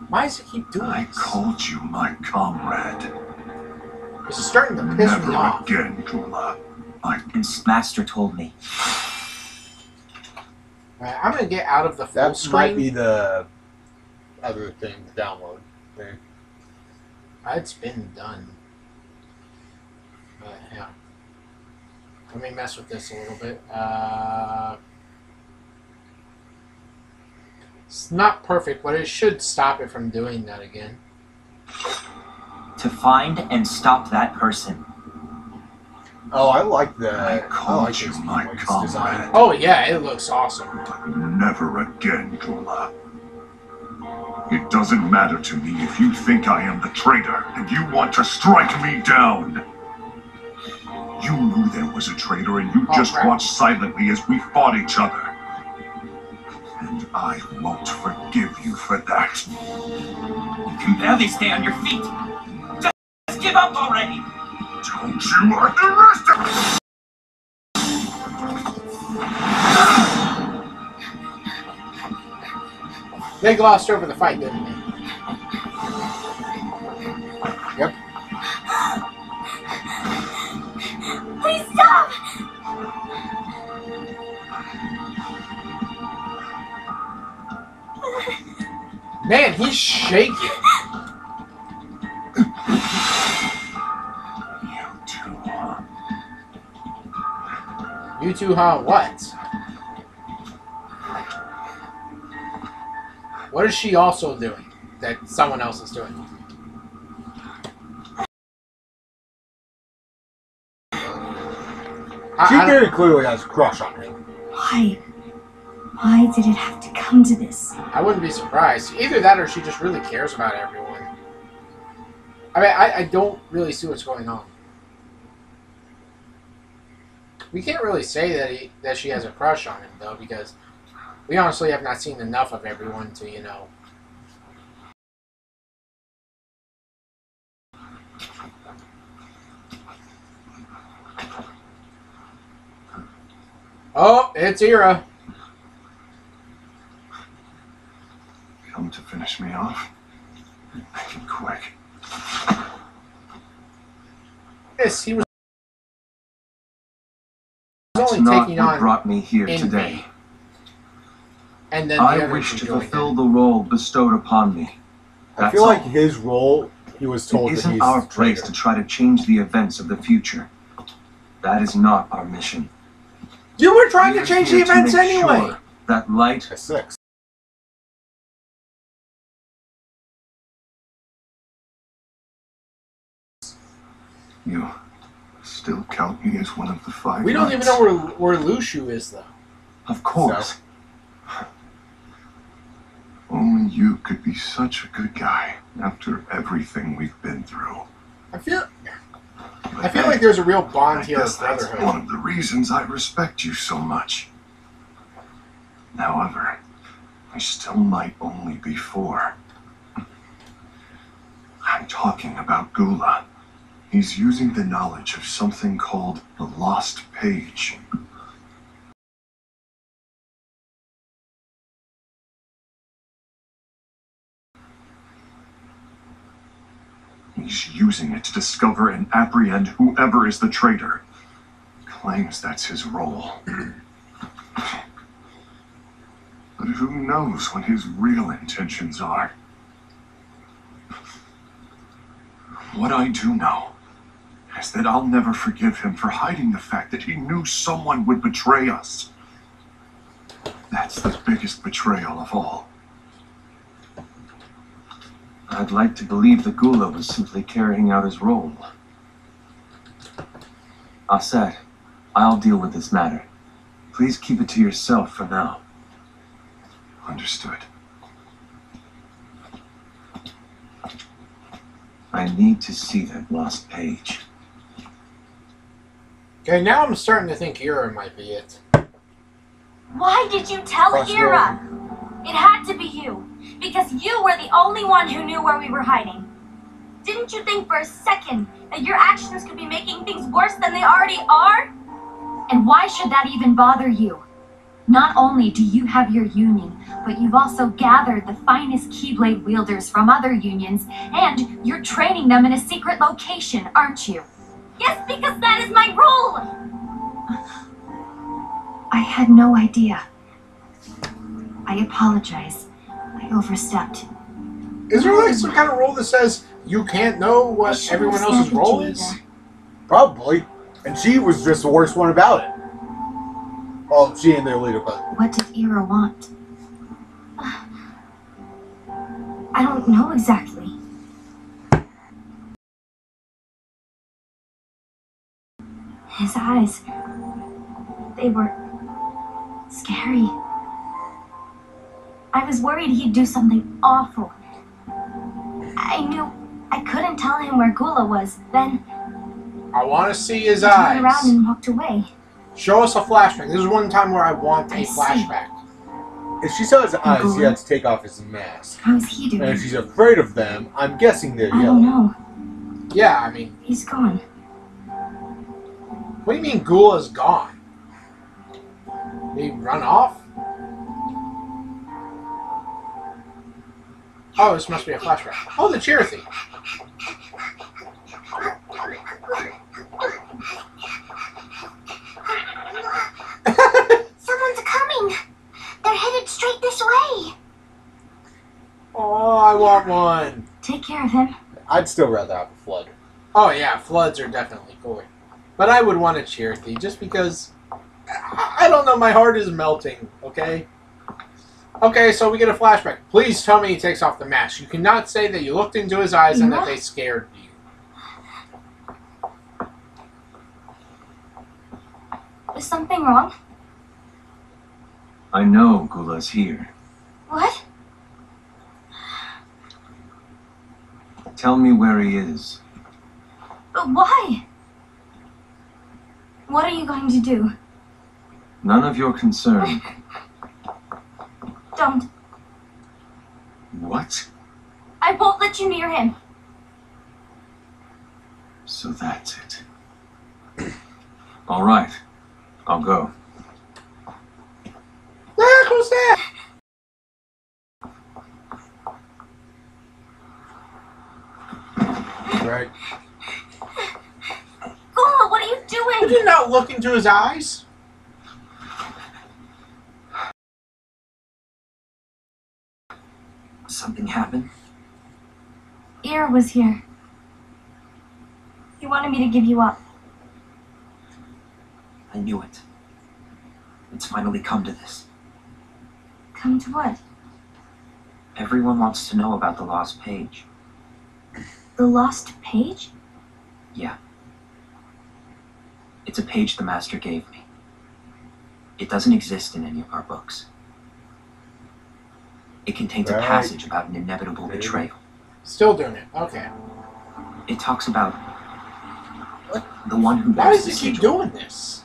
Why does it keep doing I this? called you my comrade. This is starting to piss me Never off. again, Gula. And master told me. Alright, I'm gonna get out of the full That screen. might be the other thing, the download thing. It's been done. But, yeah. Let me mess with this a little bit. It's not perfect, but it should stop it from doing that again. To find and stop that person. Oh, I like the. I I called like you this my Keyblades design. comrade. Oh yeah, it looks awesome. Never again, Gula. It doesn't matter to me if you think I am the traitor and you want to strike me down. You knew there was a traitor and you just crap. watched silently as we fought each other. And I won't forgive you for that. You can barely stay on your feet. Just give up already. Don't you underestimate? They glossed over the fight, didn't they? Yep. Please stop! Man, he's shaking. You two, huh? You two, huh? What? What is she also doing that someone else is doing? She I very clearly has a crush on him. Why? Why did it have to come to this? I wouldn't be surprised. Either that or she just really cares about everyone. I mean, I don't really see what's going on. We can't really say that she has a crush on him, though, because we honestly have not seen enough of everyone to, you know... Oh, it's Ira. Come to finish me off? Make it quick. Yes, he was That's only not taking what on brought me here envy. today. and then the I others wish who to joined fulfill in. the role bestowed upon me. I feel like his role, he was told It that isn't he's our a place traitor. to try to change the events of the future. That is not our mission. You were trying We to are change the here to events make anyway. sure that light A 6. You still count me as one of the 5 We don't even knights. know where Lushu is, though. Of course. Only you could be such a good guy after everything we've been through. I feel like there's a real bond I here of guess that's one brotherhood. of the reasons I respect you so much. However, I still might only be 4. I'm talking about Gula. He's using the knowledge of something called the Lost Page. He's using it to discover and apprehend whoever is the traitor. Claims that's his role. But who knows what his real intentions are? What I do know is that I'll never forgive him for hiding the fact that he knew someone would betray us. That's the biggest betrayal of all. I'd like to believe that Gula was simply carrying out his role. Aset, I'll deal with this matter. Please keep it to yourself for now. Understood. I need to see that lost page. Okay, now I'm starting to think Ira might be it. Why did you tell Ira? It had to be you. Because you were the only one who knew where we were hiding. Didn't you think for a second that your actions could be making things worse than they already are? And why should that even bother you? Not only do you have your union, but you've also gathered the finest Keyblade wielders from other unions, and you're training them in a secret location, aren't you? Yes, because that is my role! I had no idea. I apologize. I overstepped. Is there like some kind of rule that says you can't know I what shouldn't everyone have else's said it, role Jada. is? Probably. And she was just the worst one about it. Well, she and their leader, but What did Ira want? I don't know exactly. His eyes, they were scary. I was worried he'd do something awful. I knew I couldn't tell him where Gula was. Then I want to see his he turned around eyes. and walked away. Show us a flashback. This is one time where I want a I see. flashback. if she saw his eyes, he had to take off his mask. How's he doing? And if she's afraid of them, I'm guessing they're I yellow. don't know. Yeah, I mean, He's gone. what do you mean Gula's gone? Did he run off? Oh, this must be a flashback. Oh, the Cherokee. Someone's coming. They're headed straight this way. Oh, I want one. Take care of him. I'd still rather have a flood. Oh yeah, floods are definitely cool. But I would want a Cherokee just because I don't know, my heart is melting, okay? Okay, so we get a flashback. Please tell me he takes off the mask. You cannot say that you looked into his eyes and that they scared you. Is something wrong? I know Gula's here. What? Tell me where he is. But why? What are you going to do? None of your concern. Don't. What? I won't let you near him. So that's it. All right. I'll go. Ah, who's that? Right? Gula, what are you Did doing? you not look into his eyes? Something happened? Ira was here. He wanted me to give you up. I knew it. It's finally come to this. Come to what? Everyone wants to know about the lost page. The lost page? Yeah. It's a page the Master gave me. It doesn't exist in any of our books. It contains a Right. passage about an inevitable betrayal. Still doing it. Okay. It talks about the one who Why bears does the it keep sigil. doing this?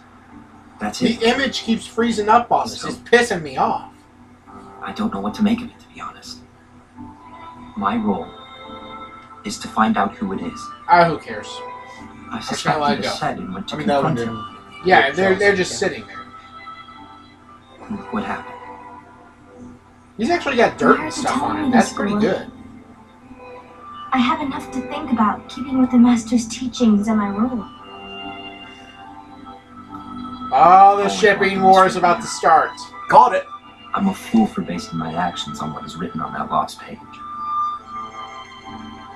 That's The it. image keeps freezing up on us. It's pissing me off. I don't know what to make of it, to be honest. My role is to find out who it is. Who cares? I just suspect gonna let he it was go. said and went to I mean, that one confront him. didn't. Yeah, they're just sitting there. What happened? He's actually got dirt Why are and you stuff telling on me him. That's this, pretty Gordon? good. I have enough to think about, keeping with the Master's teachings and my rule. Oh, the shipping war is about to start. Got it. I'm a fool for basing my actions on what is written on that lost page.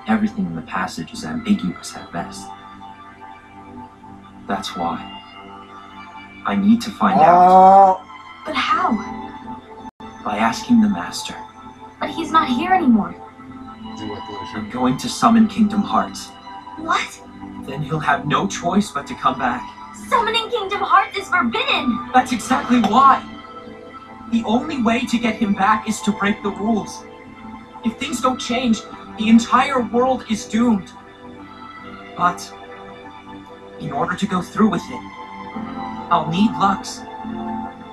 Everything in the passage is ambiguous at best. That's why I need to find out But how? by asking the Master. But he's not here anymore. Do it, I'm Lucian. going to summon Kingdom Hearts. What? Then he'll have no choice but to come back. Summoning Kingdom Hearts is forbidden! That's exactly why. The only way to get him back is to break the rules. If things don't change, the entire world is doomed. But in order to go through with it, I'll need Lux.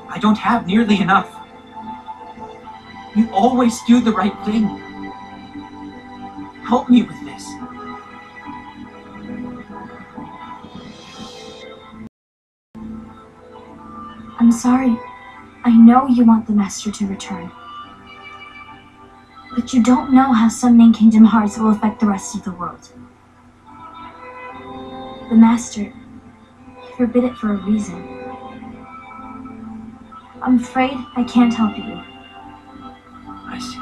I don't have nearly enough. You always do the right thing. Help me with this. I'm sorry. I know you want the Master to return. But you don't know how summoning Kingdom Hearts will affect the rest of the world. The Master, he forbid it for a reason. I'm afraid I can't help you. I see.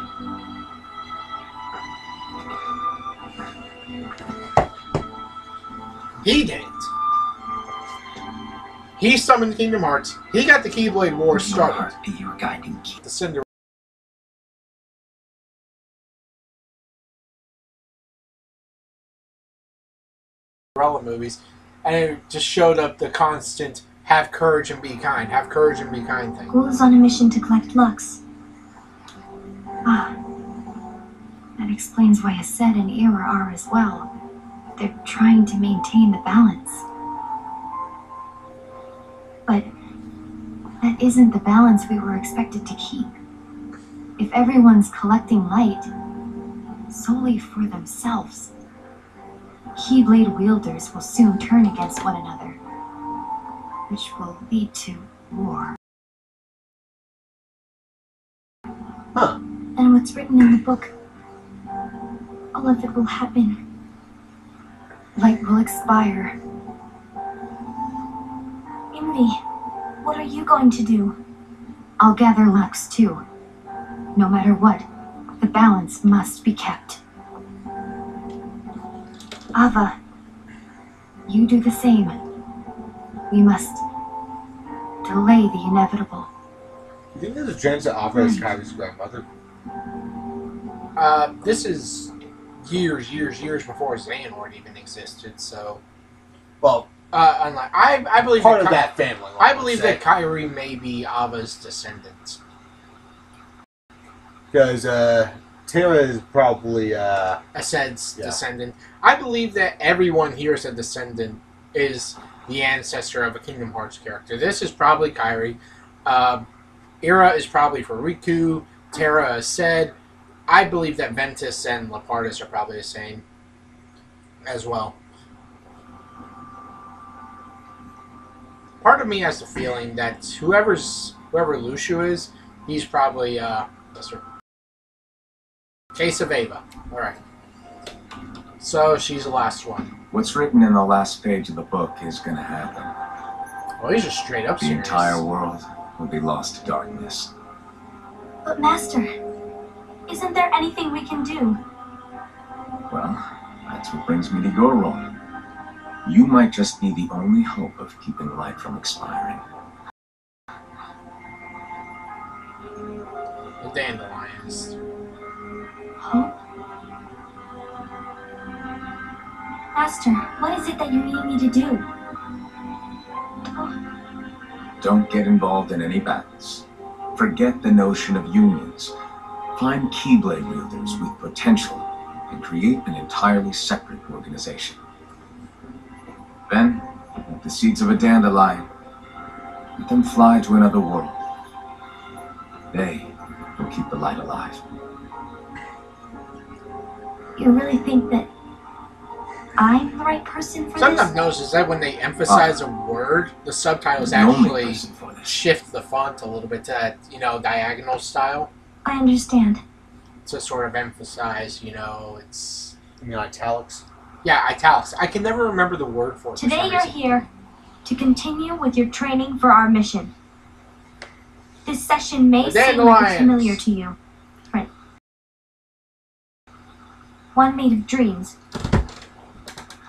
He didn't. He summoned Kingdom Hearts. He got the Keyblade War Your started. heart be your guiding key. The Cinderella movies, and it just showed up the constant "have courage and be kind, have courage and be kind" thing. Ghoul is on a mission to collect Lux. Ah. That explains why Ased and Ira are as well. They're trying to maintain the balance. But that isn't the balance we were expected to keep. If everyone's collecting light solely for themselves, Keyblade wielders will soon turn against one another, which will lead to war. Huh. And what's written in the book, all of it will happen. Light will expire. Envy, what are you going to do? I'll gather Lux too. No matter what, the balance must be kept. Ava, you do the same. We must delay the inevitable. You think there's a chance that Ava is Kyrie's grandmother? This is years before Xehanort even existed. So, Well, unlike I believe part of Ky- that family. I believe that Kyrie may be Ava's descendant. Because Tara is probably Ased's Yeah. descendant. I believe that everyone here is a descendant, is the ancestor of a Kingdom Hearts character. This is probably Kyrie. Ira is probably for Riku. Terra Ased. I believe that Ventus and Lapardus are probably the same as well. Part of me has the feeling that whoever Lucio is, he's probably Case of Ava. Alright. So she's the last one. What's written in the last page of the book is gonna happen. Well, he's just straight up The serious. entire world will be lost to darkness. But Master, Isn't there anything we can do? Well, that's what brings me to your role. You might just be the only hope of keeping light from expiring. The dandelions. Hope? Master, what is it that you need me to do? Don't get involved in any battles. Forget the notion of unions. Find Keyblade wielders with potential and create an entirely separate organization. Then, like the seeds of a dandelion, let them fly to another world. They will keep the light alive. You really think that I'm the right person for Something I've this? noticed is that when they emphasize a word, the subtitles The only actually person for this. shift the font a little bit to that, diagonal style. I understand. To sort of emphasize, it's... You mean italics? Yeah, italics. I can never remember the word for it. for Today some you're reason. here to continue with your training for our mission. This session may The seem like dandelions. it's familiar to you. Right. One made of dreams.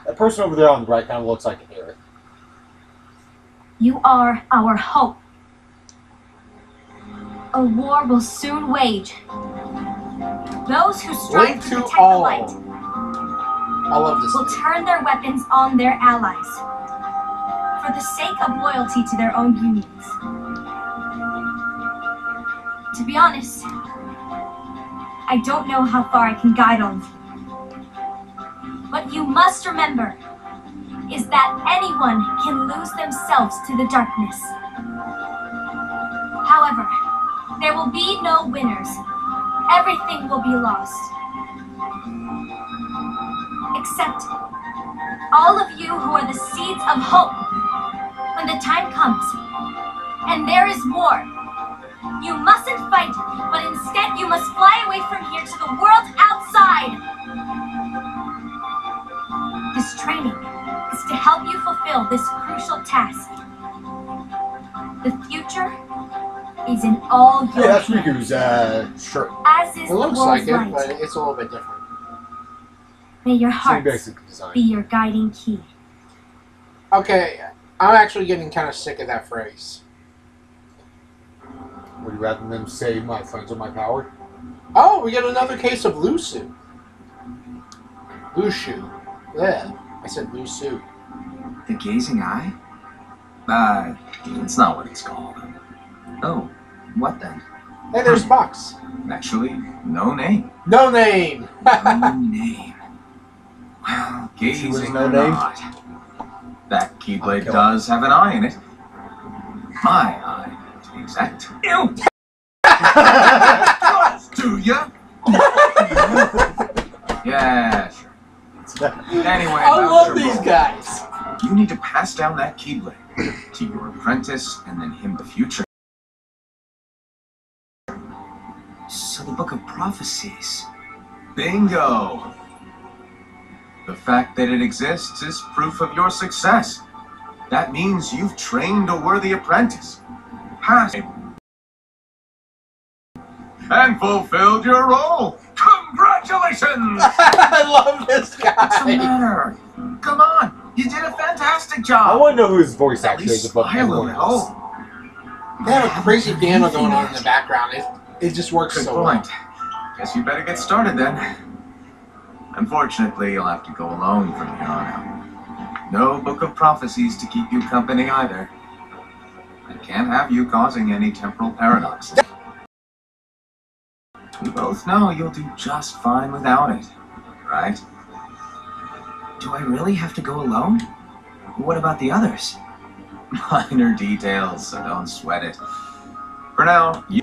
That person over there on the right kind of looks like an Eric. You are our hope. A war will soon wage. Those who strive Link to to protect the all. light I love this will game. turn their weapons on their allies for the sake of loyalty to their own unions. To be honest, I don't know how far I can guide all of you. What you must remember is that anyone can lose themselves to the darkness. However, there will be no winners. Everything will be lost. Except all of you who are the seeds of hope. When the time comes, and there is war, you mustn't fight, but instead you must fly away from here to the world outside. This training is to help you fulfill this crucial task. The future is in all your Hey, that's hands, Riku's shirt. as is It looks the like world's it, light. but it's a little bit different. May your Same hearts basic design. be your guiding key. Okay, I'm actually getting kind of sick of that phrase. Would you rather them say my friends are my power? Oh, we get another case of Lusu. Lushu. Yeah, I said Lusu. The gazing eye? It's not what it's called. Oh, what then? Hey, there's Box. Actually, no name. No name. No name. Well, She was gazing no or name? not, that Keyblade Okay. does have an eye in it. My eye, to be exact. Ew! Do ya? Yeah, sure. Anyway, I about love your these role. guys. You need to pass down that Keyblade to your apprentice and then him the future. So the Book of Prophecies. Bingo! The fact that it exists is proof of your success. That means you've trained a worthy apprentice, passed and fulfilled your role. Congratulations! I love this What's the guy. matter? Come on, you did a fantastic I job. want to know whose voice At actor least is above smile a everyone else. little. They have a crazy piano going on in the background. It just works Good so point. Guess you better get started then. Unfortunately, you'll have to go alone from here on out. No Book of Prophecies to keep you company either. I can't have you causing any temporal paradoxes. We both know you'll do just fine without it, right? Do I really have to go alone? What about the others? Minor details, so don't sweat it. For now, you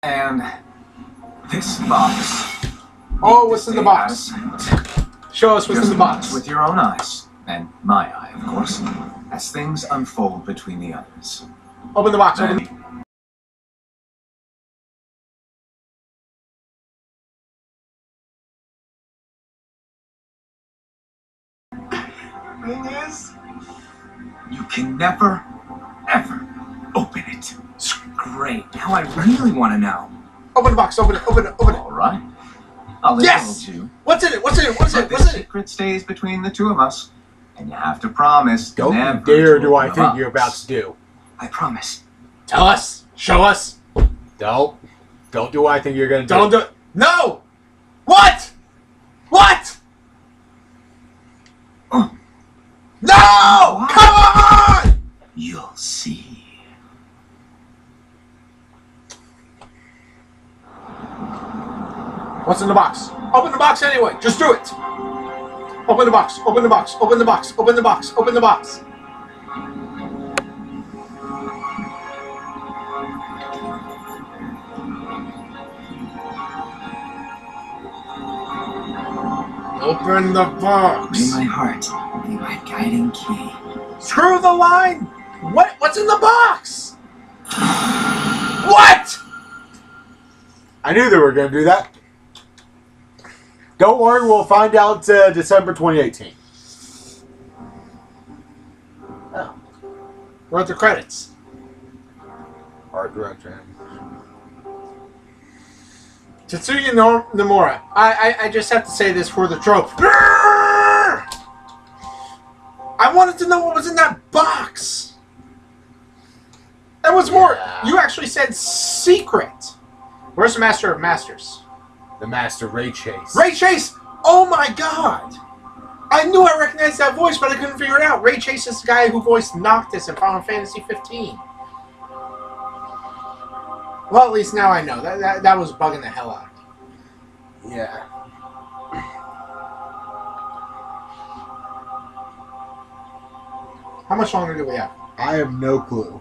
and this box. Oh, what's in the box? Show us what's in Just the box. with your own eyes, and my eye, of course, as things unfold between the others. Open the box. Open the... Thing is, you can never, ever open it. Great. Now I really want to know. Open the box. Open it. Open it. Open it. All right. I'll Yes! indulge you. What's in it? What's in it? What's in But it? the What's in it? secret stays between the two of us. And you have to promise Don't never dare to do I open the think box. you're about to do. I promise. Tell us. Show us. Don't do what I think you're gonna do. Don't do it. No! What? What? Oh. No! Come on! You'll see. What's in the box? Open the box anyway. Just do it. Open the box. Open the box. Open the box. Open the box. Open the box. Open the box. May my heart be my guiding key. Screw the line. What's in the box? What? I knew they were gonna do that. Don't worry, we'll find out December 2018. Oh. We're at the credits. Art director. Tetsuya Nomura. I just have to say this for the trope. I wanted to know what was in that box. And what's more, you actually said secret. Where's the Master of Masters? The Master Ray Chase. Ray Chase! Oh my god! I knew I recognized that voice, but I couldn't figure it out. Ray Chase is the guy who voiced Noctis in Final Fantasy 15. Well, at least now I know. That was bugging the hell out of me. Yeah. How much longer do we have? I have no clue.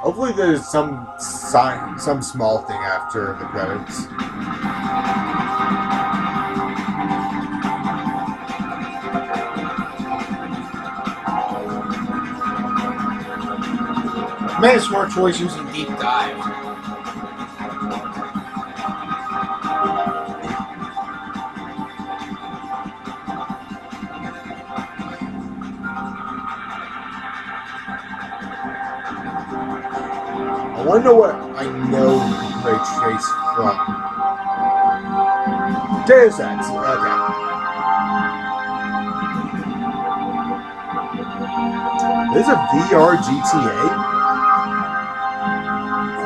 Hopefully there's some sign, some small thing after the credits. Made a smart choice using Deep Dive. I want to know what I know Ray Chase from. Deus Ex. Okay. There's a VR GTA?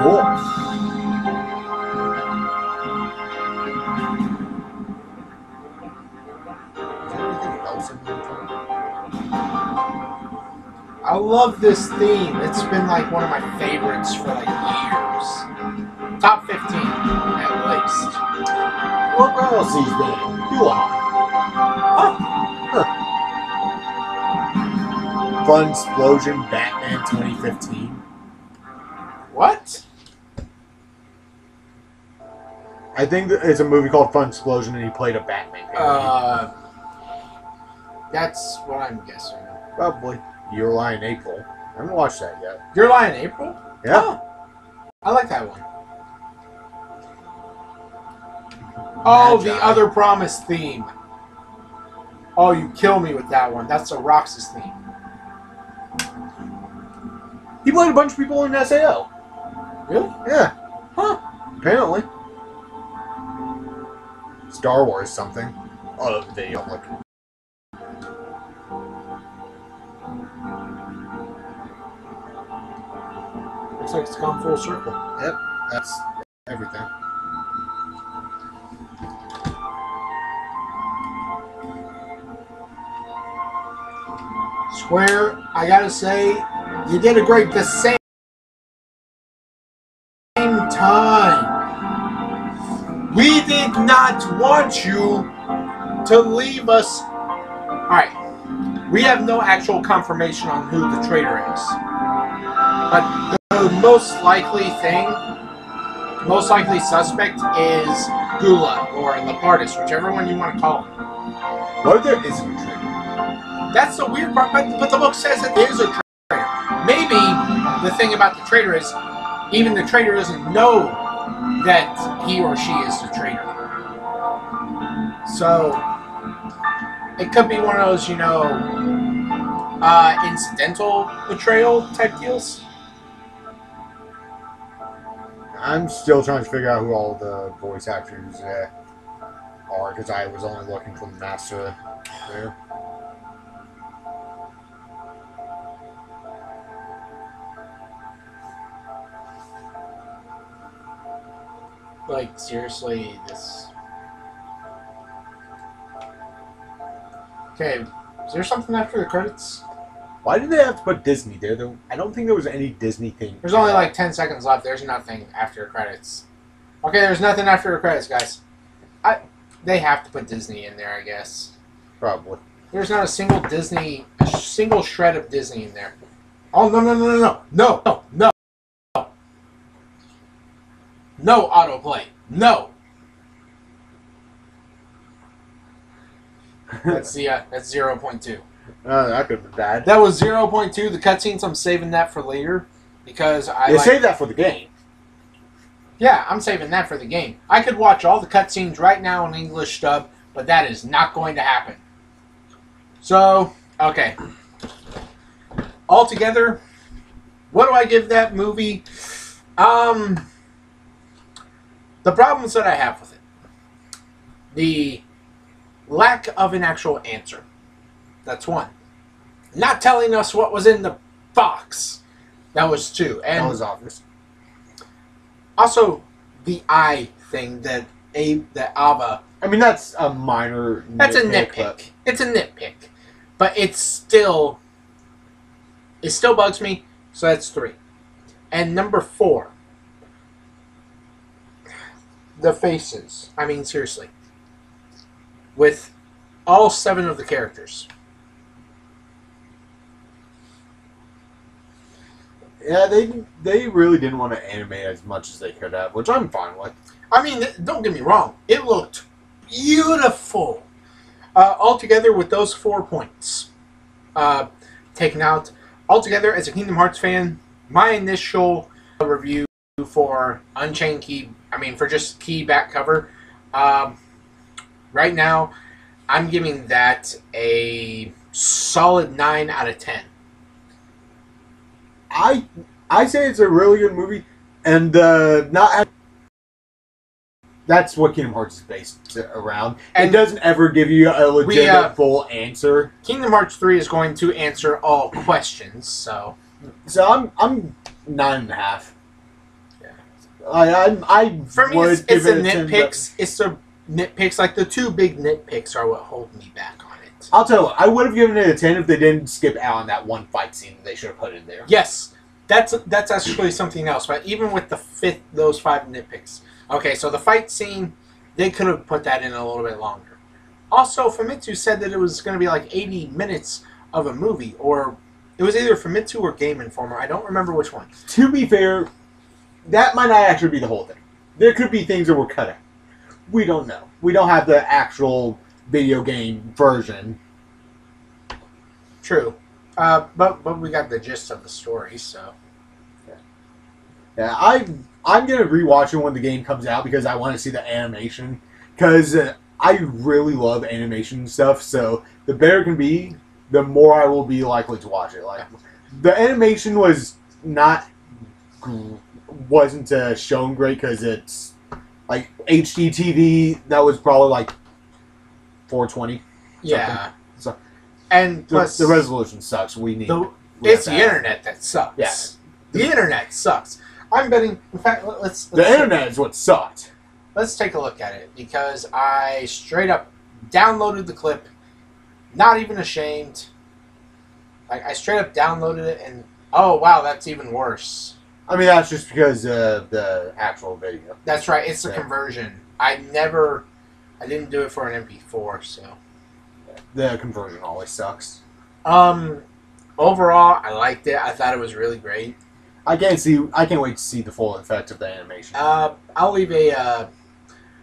Cool. Is there anything else in the I love this theme. It's been like one of my favorites for like years. Top 15, at least. What else he's been? Fun Explosion Batman 2015. What? I think that it's a movie called Fun Explosion and he played a Batman character. That's what I'm guessing. Probably. Your Lie in April. I haven't watched that yet. Your Lie in April? Yeah. Oh, I like that one. Oh, Magi. the Other Promise theme. Oh, you kill me with that one. That's a Roxas theme. He played a bunch of people in SAO. Really? Yeah. Huh. Apparently. Star Wars something. Oh, they don't look. Looks like it's gone full circle. Yep, that's everything. Square, I gotta say, you did a great the same time. We did not want you to leave us. Alright, we have no actual confirmation on who the traitor is. But the most likely suspect is Gula or Lapardus, whichever one you want to call him. What if there isn't a traitor? That's the weird part, but the book says that there is a traitor. Maybe the thing about the traitor is even the traitor doesn't know that he or she is the traitor. So it could be one of those, incidental betrayal type deals. I I'm still trying to figure out who all the voice actors are, because I was only looking for the master there. Like, seriously, this... Okay, is there something after the credits? Why did they have to put Disney there? I don't think there was any Disney thing. There's only like 10 seconds left. There's nothing after the credits. Okay, there's nothing after the credits, guys. They have to put Disney in there, I guess. Probably. There's not a single shred of Disney in there. Oh, no, no, no, no, no. No, no, no. No autoplay. No. That's 0.2. That could have been bad. That was 0.2. The cutscenes, I'm saving that for later because save that for the game. Yeah, I'm saving that for the game. I could watch all the cutscenes right now in English dub, but that is not going to happen. So, okay. Altogether, what do I give that movie? The problems that I have with it. The lack of an actual answer. That's one. Not telling us what was in the box. That was two. And that was obvious. Also, the eye thing that Ava... I mean, that's a minor nitpick. That's a nitpick. But... It's a nitpick. But it's still... It still bugs me, so that's 3. And number 4. The faces. I mean, seriously. With all 7 of the characters. Yeah, they really didn't want to animate as much as they could have, which I'm fine with. I mean, don't get me wrong. It looked beautiful. Altogether, with those 4 points taken out, altogether, as a Kingdom Hearts fan, my initial review for Unchained Key, for just Key back cover, right now, I'm giving that a solid 9 out of 10. I say it's a really good movie, and that's what Kingdom Hearts is based around. And it doesn't ever give you a legitimate full answer. Kingdom Hearts 3 is going to answer all questions, so I'm 9.5. Yeah. For me, it's the nitpicks. It's the nitpicks. Like the 2 big nitpicks are what hold me back on it. I'll tell you what, I would have given it a 10 if they didn't skip out on that one fight scene that they should have put in there. Yes, that's actually something else. But even with those 5 nitpicks. Okay, so the fight scene, they could have put that in a little bit longer. Also, Famitsu said that it was going to be like 80 minutes of a movie, or it was either Famitsu or Game Informer. I don't remember which one. To be fair, that might not actually be the whole thing. There could be things that were cut out. We don't know. We don't have the actual video game version. True. But we got the gist of the story, so... Yeah, I'm going to rewatch it when the game comes out because I want to see the animation. Because I really love animation stuff, so the better it can be, the more I will be likely to watch it. Like, the animation wasn't shown great because it's like HD TV. That was probably like 420. Yeah. So, and plus, the resolution sucks. It's the internet that sucks. Yeah. The internet sucks. I'm betting. In fact, let's the internet is what sucked. Let's take a look at it because I straight up downloaded the clip. Not even ashamed. I straight up downloaded it and oh wow, that's even worse. I mean, that's just because of the actual video. That's right. It's the conversion. I didn't do it for an MP4, so. The conversion always sucks. Overall, I liked it. I thought it was really great. I can't wait to see the full effect of the animation. I'll leave a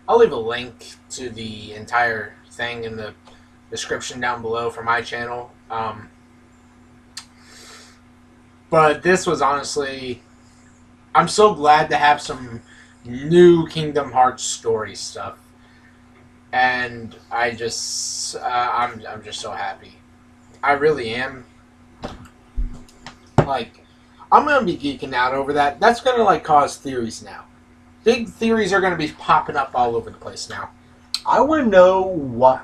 link to the entire thing in the description down below for my channel. But this was honestly, I'm so glad to have some new Kingdom Hearts story stuff, and I'm just so happy. I really am. Like, I'm gonna be geeking out over that. That's gonna cause theories now. big theories are going to be popping up all over the place now. I want to know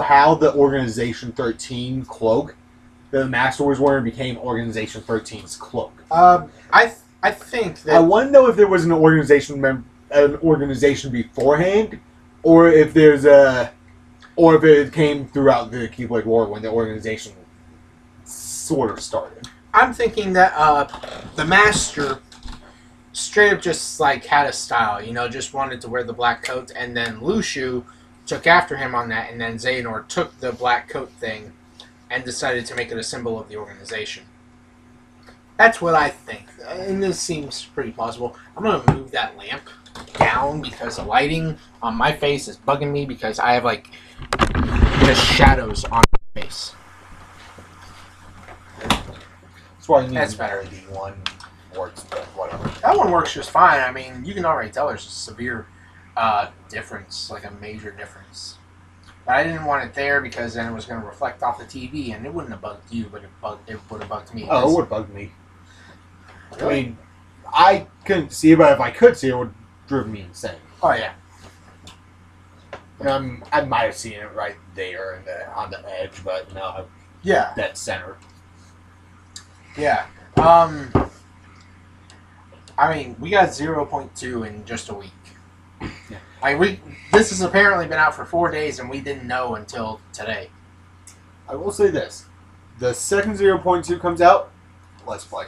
how the Organization 13 cloak that the Master was wearing became Organization 13's cloak. I think that I want to know if there was an organization beforehand, or if it came throughout the Keyblade War when the organization sort of started. I'm thinking that the Master straight up just like had a style, just wanted to wear the black coat, and then Lushu took after him on that, and then Xehanort took the black coat thing and decided to make it a symbol of the organization. That's what I think, and this seems pretty plausible. I'm going to move that lamp down because the lighting on my face is bugging me because I have, like, just shadows on my face. That's why you need That's better. LED one works, but whatever. That one works just fine. I mean, you can already tell there's a severe difference, like a major difference. But I didn't want it there because then it was going to reflect off the TV, and it wouldn't have bugged you, but it would have bugged me. Oh, it would have bugged me. Really? I mean, I couldn't see it, but if I could see it, it would drive me insane. Oh, yeah. I might have seen it right there on the edge, but no. Yeah. Dead center. Yeah. I mean, we got 0.2 in just a week. Yeah. This has apparently been out for 4 days, and we didn't know until today. I will say this. The second 0.2 comes out, let's play.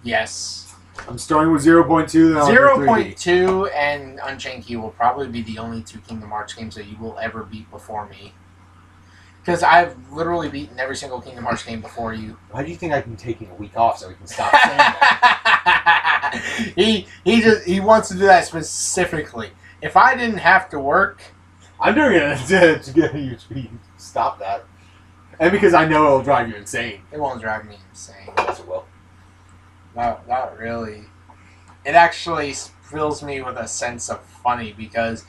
Yes. I'm starting with 0.2, then I'll 0.2 and Unchained Key will probably be the only two Kingdom Hearts games that you will ever beat before me. Because I've literally beaten every single Kingdom Hearts game before you. Why do you think I've been taking a week off so we can stop saying that? He wants to do that specifically. If I didn't have to work, I'm doing it to get you to stop that. And because I know it'll drive you insane. It won't drive me insane. Yes, it will. Not really. It actually fills me with a sense of funny because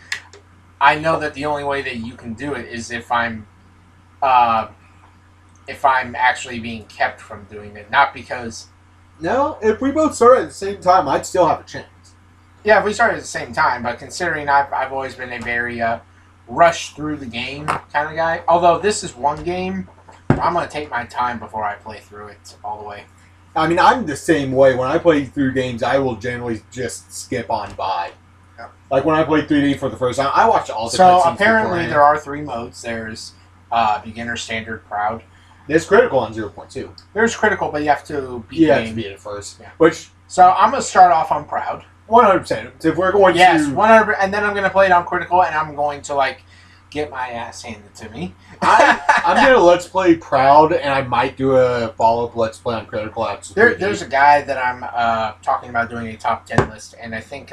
I know that the only way that you can do it is if I'm actually being kept from doing it, not because. No, if we both started at the same time, I'd still have a chance. Yeah, if we started at the same time, but considering I've always been a very rush through the game kind of guy. Although this is one game, I'm going to take my time before I play through it all the way. I mean, I'm the same way. When I play through games, I will generally just skip on by. Yeah. Like when I played 3D for the first time, I watched all the So cutscenes apparently beforehand. there are 3 modes. There's beginner, standard, proud. There's critical on 0.2. There's critical, but you have to beat You the have to game. beat it first. Yeah. Which, So I'm going to start off on proud. 100%. If we're going Yes, to... 100%. And then I'm going to play it on critical, and I'm going to, like, get my ass handed to me. I'm going to Let's Play Proud, and I might do a follow-up Let's Play on Critical after 3D. There's a guy that I'm talking about doing a top 10 list, and I think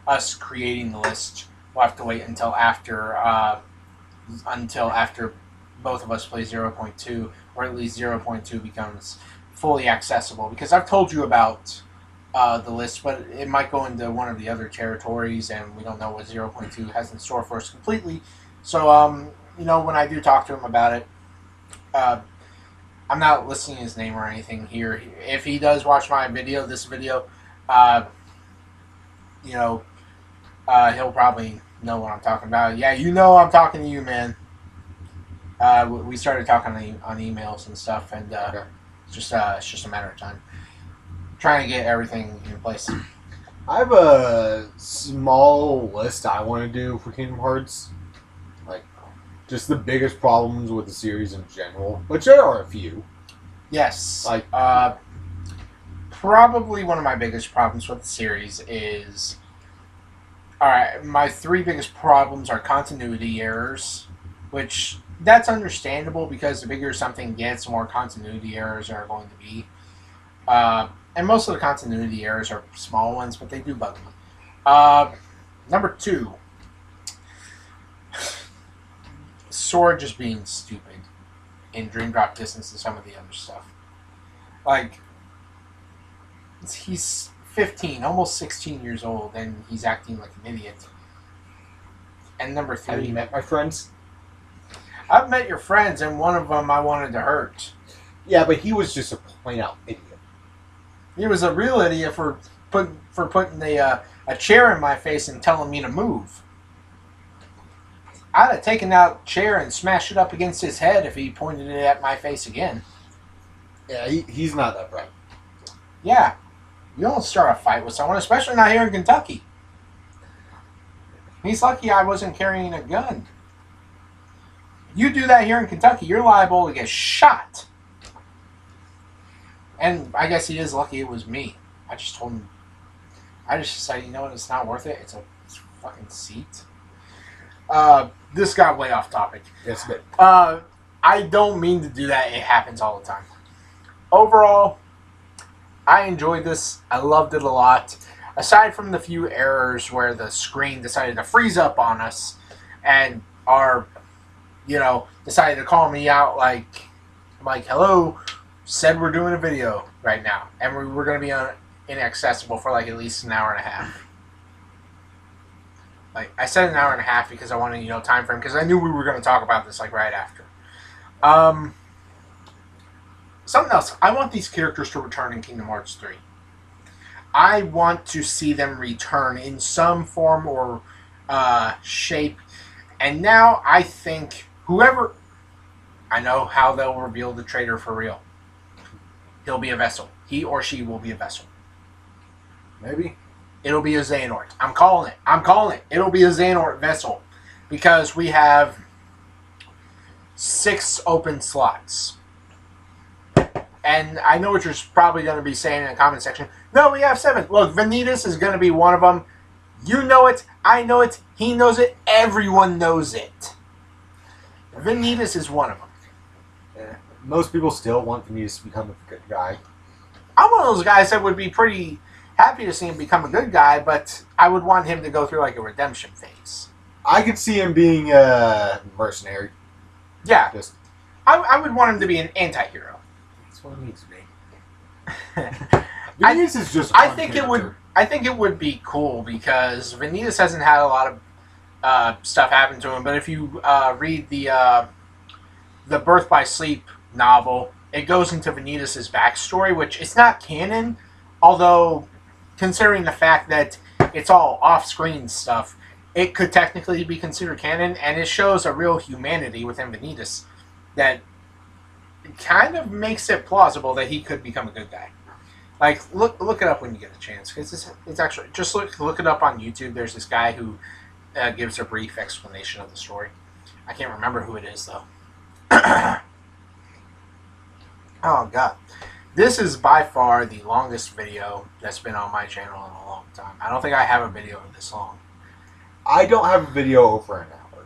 us creating the list will have to wait until after both of us play 0.2, or at least 0.2 becomes fully accessible. Because I've told you about the list, but it might go into one of the other territories, and we don't know what 0.2 has in store for us completely. So, when I do talk to him about it, I'm not listing his name or anything here. If he does watch this video, he'll probably know what I'm talking about. Yeah, I'm talking to you, man. We started talking on emails and stuff, and it's just a matter of time. Trying to get everything in place. I have a small list I want to do for Kingdom Hearts. Like, just the biggest problems with the series in general, which there are a few. Yes. Like, probably one of my biggest problems with the series is... Alright, my 3 biggest problems are continuity errors, which that's understandable because the bigger something gets, the more continuity errors are going to be. And most of the continuity errors are small ones, but they do bug me. Number 2, Sora just being stupid in Dream Drop Distance and some of the other stuff. Like, he's 15, almost 16 years old, and he's acting like an idiot. And number 3... have you met my friends? I've met your friends, and one of them I wanted to hurt. Yeah, but he was just a plain-out idiot. He was a real idiot for putting a a chair in my face and telling me to move. I'd have taken that chair and smashed it up against his head if he pointed it at my face again. Yeah, he's not that bright. Yeah. You don't start a fight with someone, especially not here in Kentucky. He's lucky I wasn't carrying a gun. You do that here in Kentucky, you're liable to get shot. And I guess he is lucky it was me. I just told him. I just decided, you know what, it's not worth it. It's a fucking seat. This got way off topic. Yes, but I don't mean to do that. It happens all the time. Overall, I enjoyed this. I loved it a lot. Aside from the few errors where the screen decided to freeze up on us and decided to call me out like, hello, said we're doing a video right now. And we're going to be inaccessible for like at least an hour and a half. Like, I said an hour and a half because I wanted, time frame, because I knew we were going to talk about this, like, right after. Something else. I want these characters to return in Kingdom Hearts 3. I want to see them return in some form or shape. And now I think whoever... I know how they'll reveal the traitor for real. He'll be a vessel. He or she will be a vessel. maybe. It'll be a Xehanort. I'm calling it. I'm calling it. It'll be a Xehanort vessel. Because we have 6 open slots. And I know what you're probably going to be saying in the comment section. No, we have 7. Look, Vanitas is going to be one of them. You know it. I know it. He knows it. Everyone knows it. Vanitas is one of them. Yeah. Most people still want Vanitas to become a good guy. I'm one of those guys that would be pretty happy to see him become a good guy, but I would want him to go through like a redemption phase. I could see him being a mercenary. Yeah. Just I would want him to be an anti-hero. that's what it needs to be. Vanitas is just. I think it would be cool because Vanitas hasn't had a lot of stuff happen to him. But if you read the Birth by Sleep novel, it goes into Vanitas' backstory, which is not canon. Although, considering the fact that it's all off-screen stuff, it could technically be considered canon, and it shows a real humanity within Vanitas that kind of makes it plausible that he could become a good guy. Like, look it up when you get a chance, because it's actually, just look it up on YouTube. There's this guy who gives a brief explanation of the story. I can't remember who it is, though. Oh, God. This is by far the longest video that's been on my channel in a long time. I don't think I have a video this long. I don't have a video over an hour.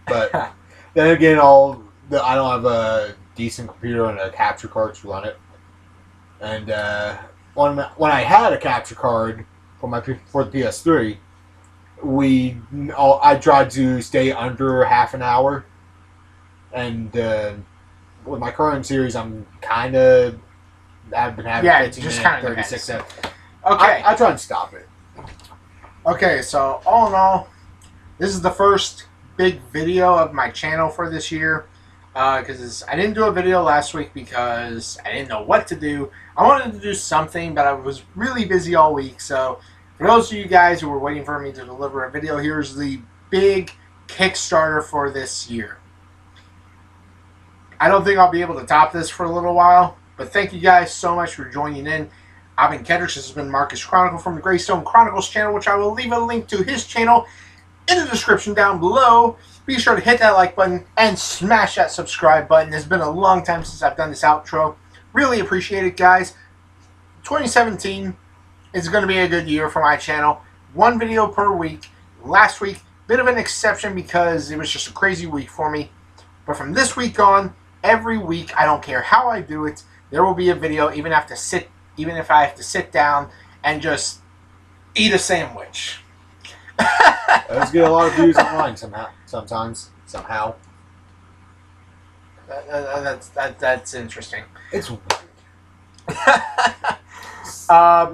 But then again, I don't have a decent computer and a capture card to run it. And when I had a capture card for the PS3, I tried to stay under half an hour. And with my current series, I've been having 15 just minutes, kind of 36 seconds. Okay. I try to stop it. Okay, so all in all, this is the first big video of my channel for this year. Because I didn't do a video last week because I didn't know what to do. I wanted to do something, but I was really busy all week. So for those of you guys who were waiting for me to deliver a video, here's the big Kickstarter for this year. I don't think I'll be able to top this for a little while, but thank you guys so much for joining in. I've been Kedrix. This has been Marcus Chronicle from the Greystone Chronicles channel, which I will leave a link to his channel in the description down below. Be sure to hit that like button and smash that subscribe button. It's been a long time since I've done this outro. Really appreciate it, guys. 2017 is going to be a good year for my channel. 1 video per week. Last week, bit of an exception because it was just a crazy week for me. But from this week on, every week, I don't care how I do it, there will be a video, even if I have to sit down and just eat a sandwich. Let's get a lot of views online somehow. That's interesting. It's weird.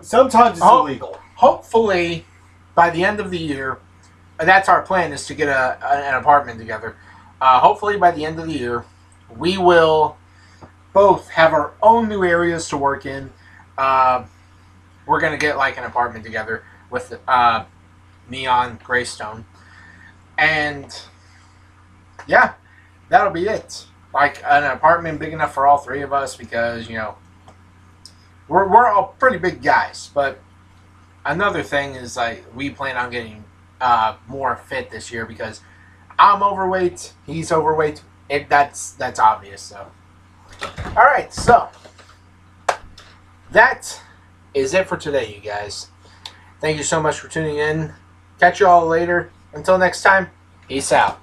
Sometimes it's illegal. Hopefully, by the end of the year, that's our plan, is to get an apartment together. Hopefully, by the end of the year, we will both have our own new areas to work in. We're going to get like an apartment together. with neon graystone. And yeah, that'll be it. Like an apartment big enough for all three of us, because, you know, we're all pretty big guys. But another thing is, like, we plan on getting more fit this year, because I'm overweight, he's overweight. That's obvious. So, all right, so that is it for today, you guys. Thank you so much for tuning in. Catch you all later. Until next time, peace out.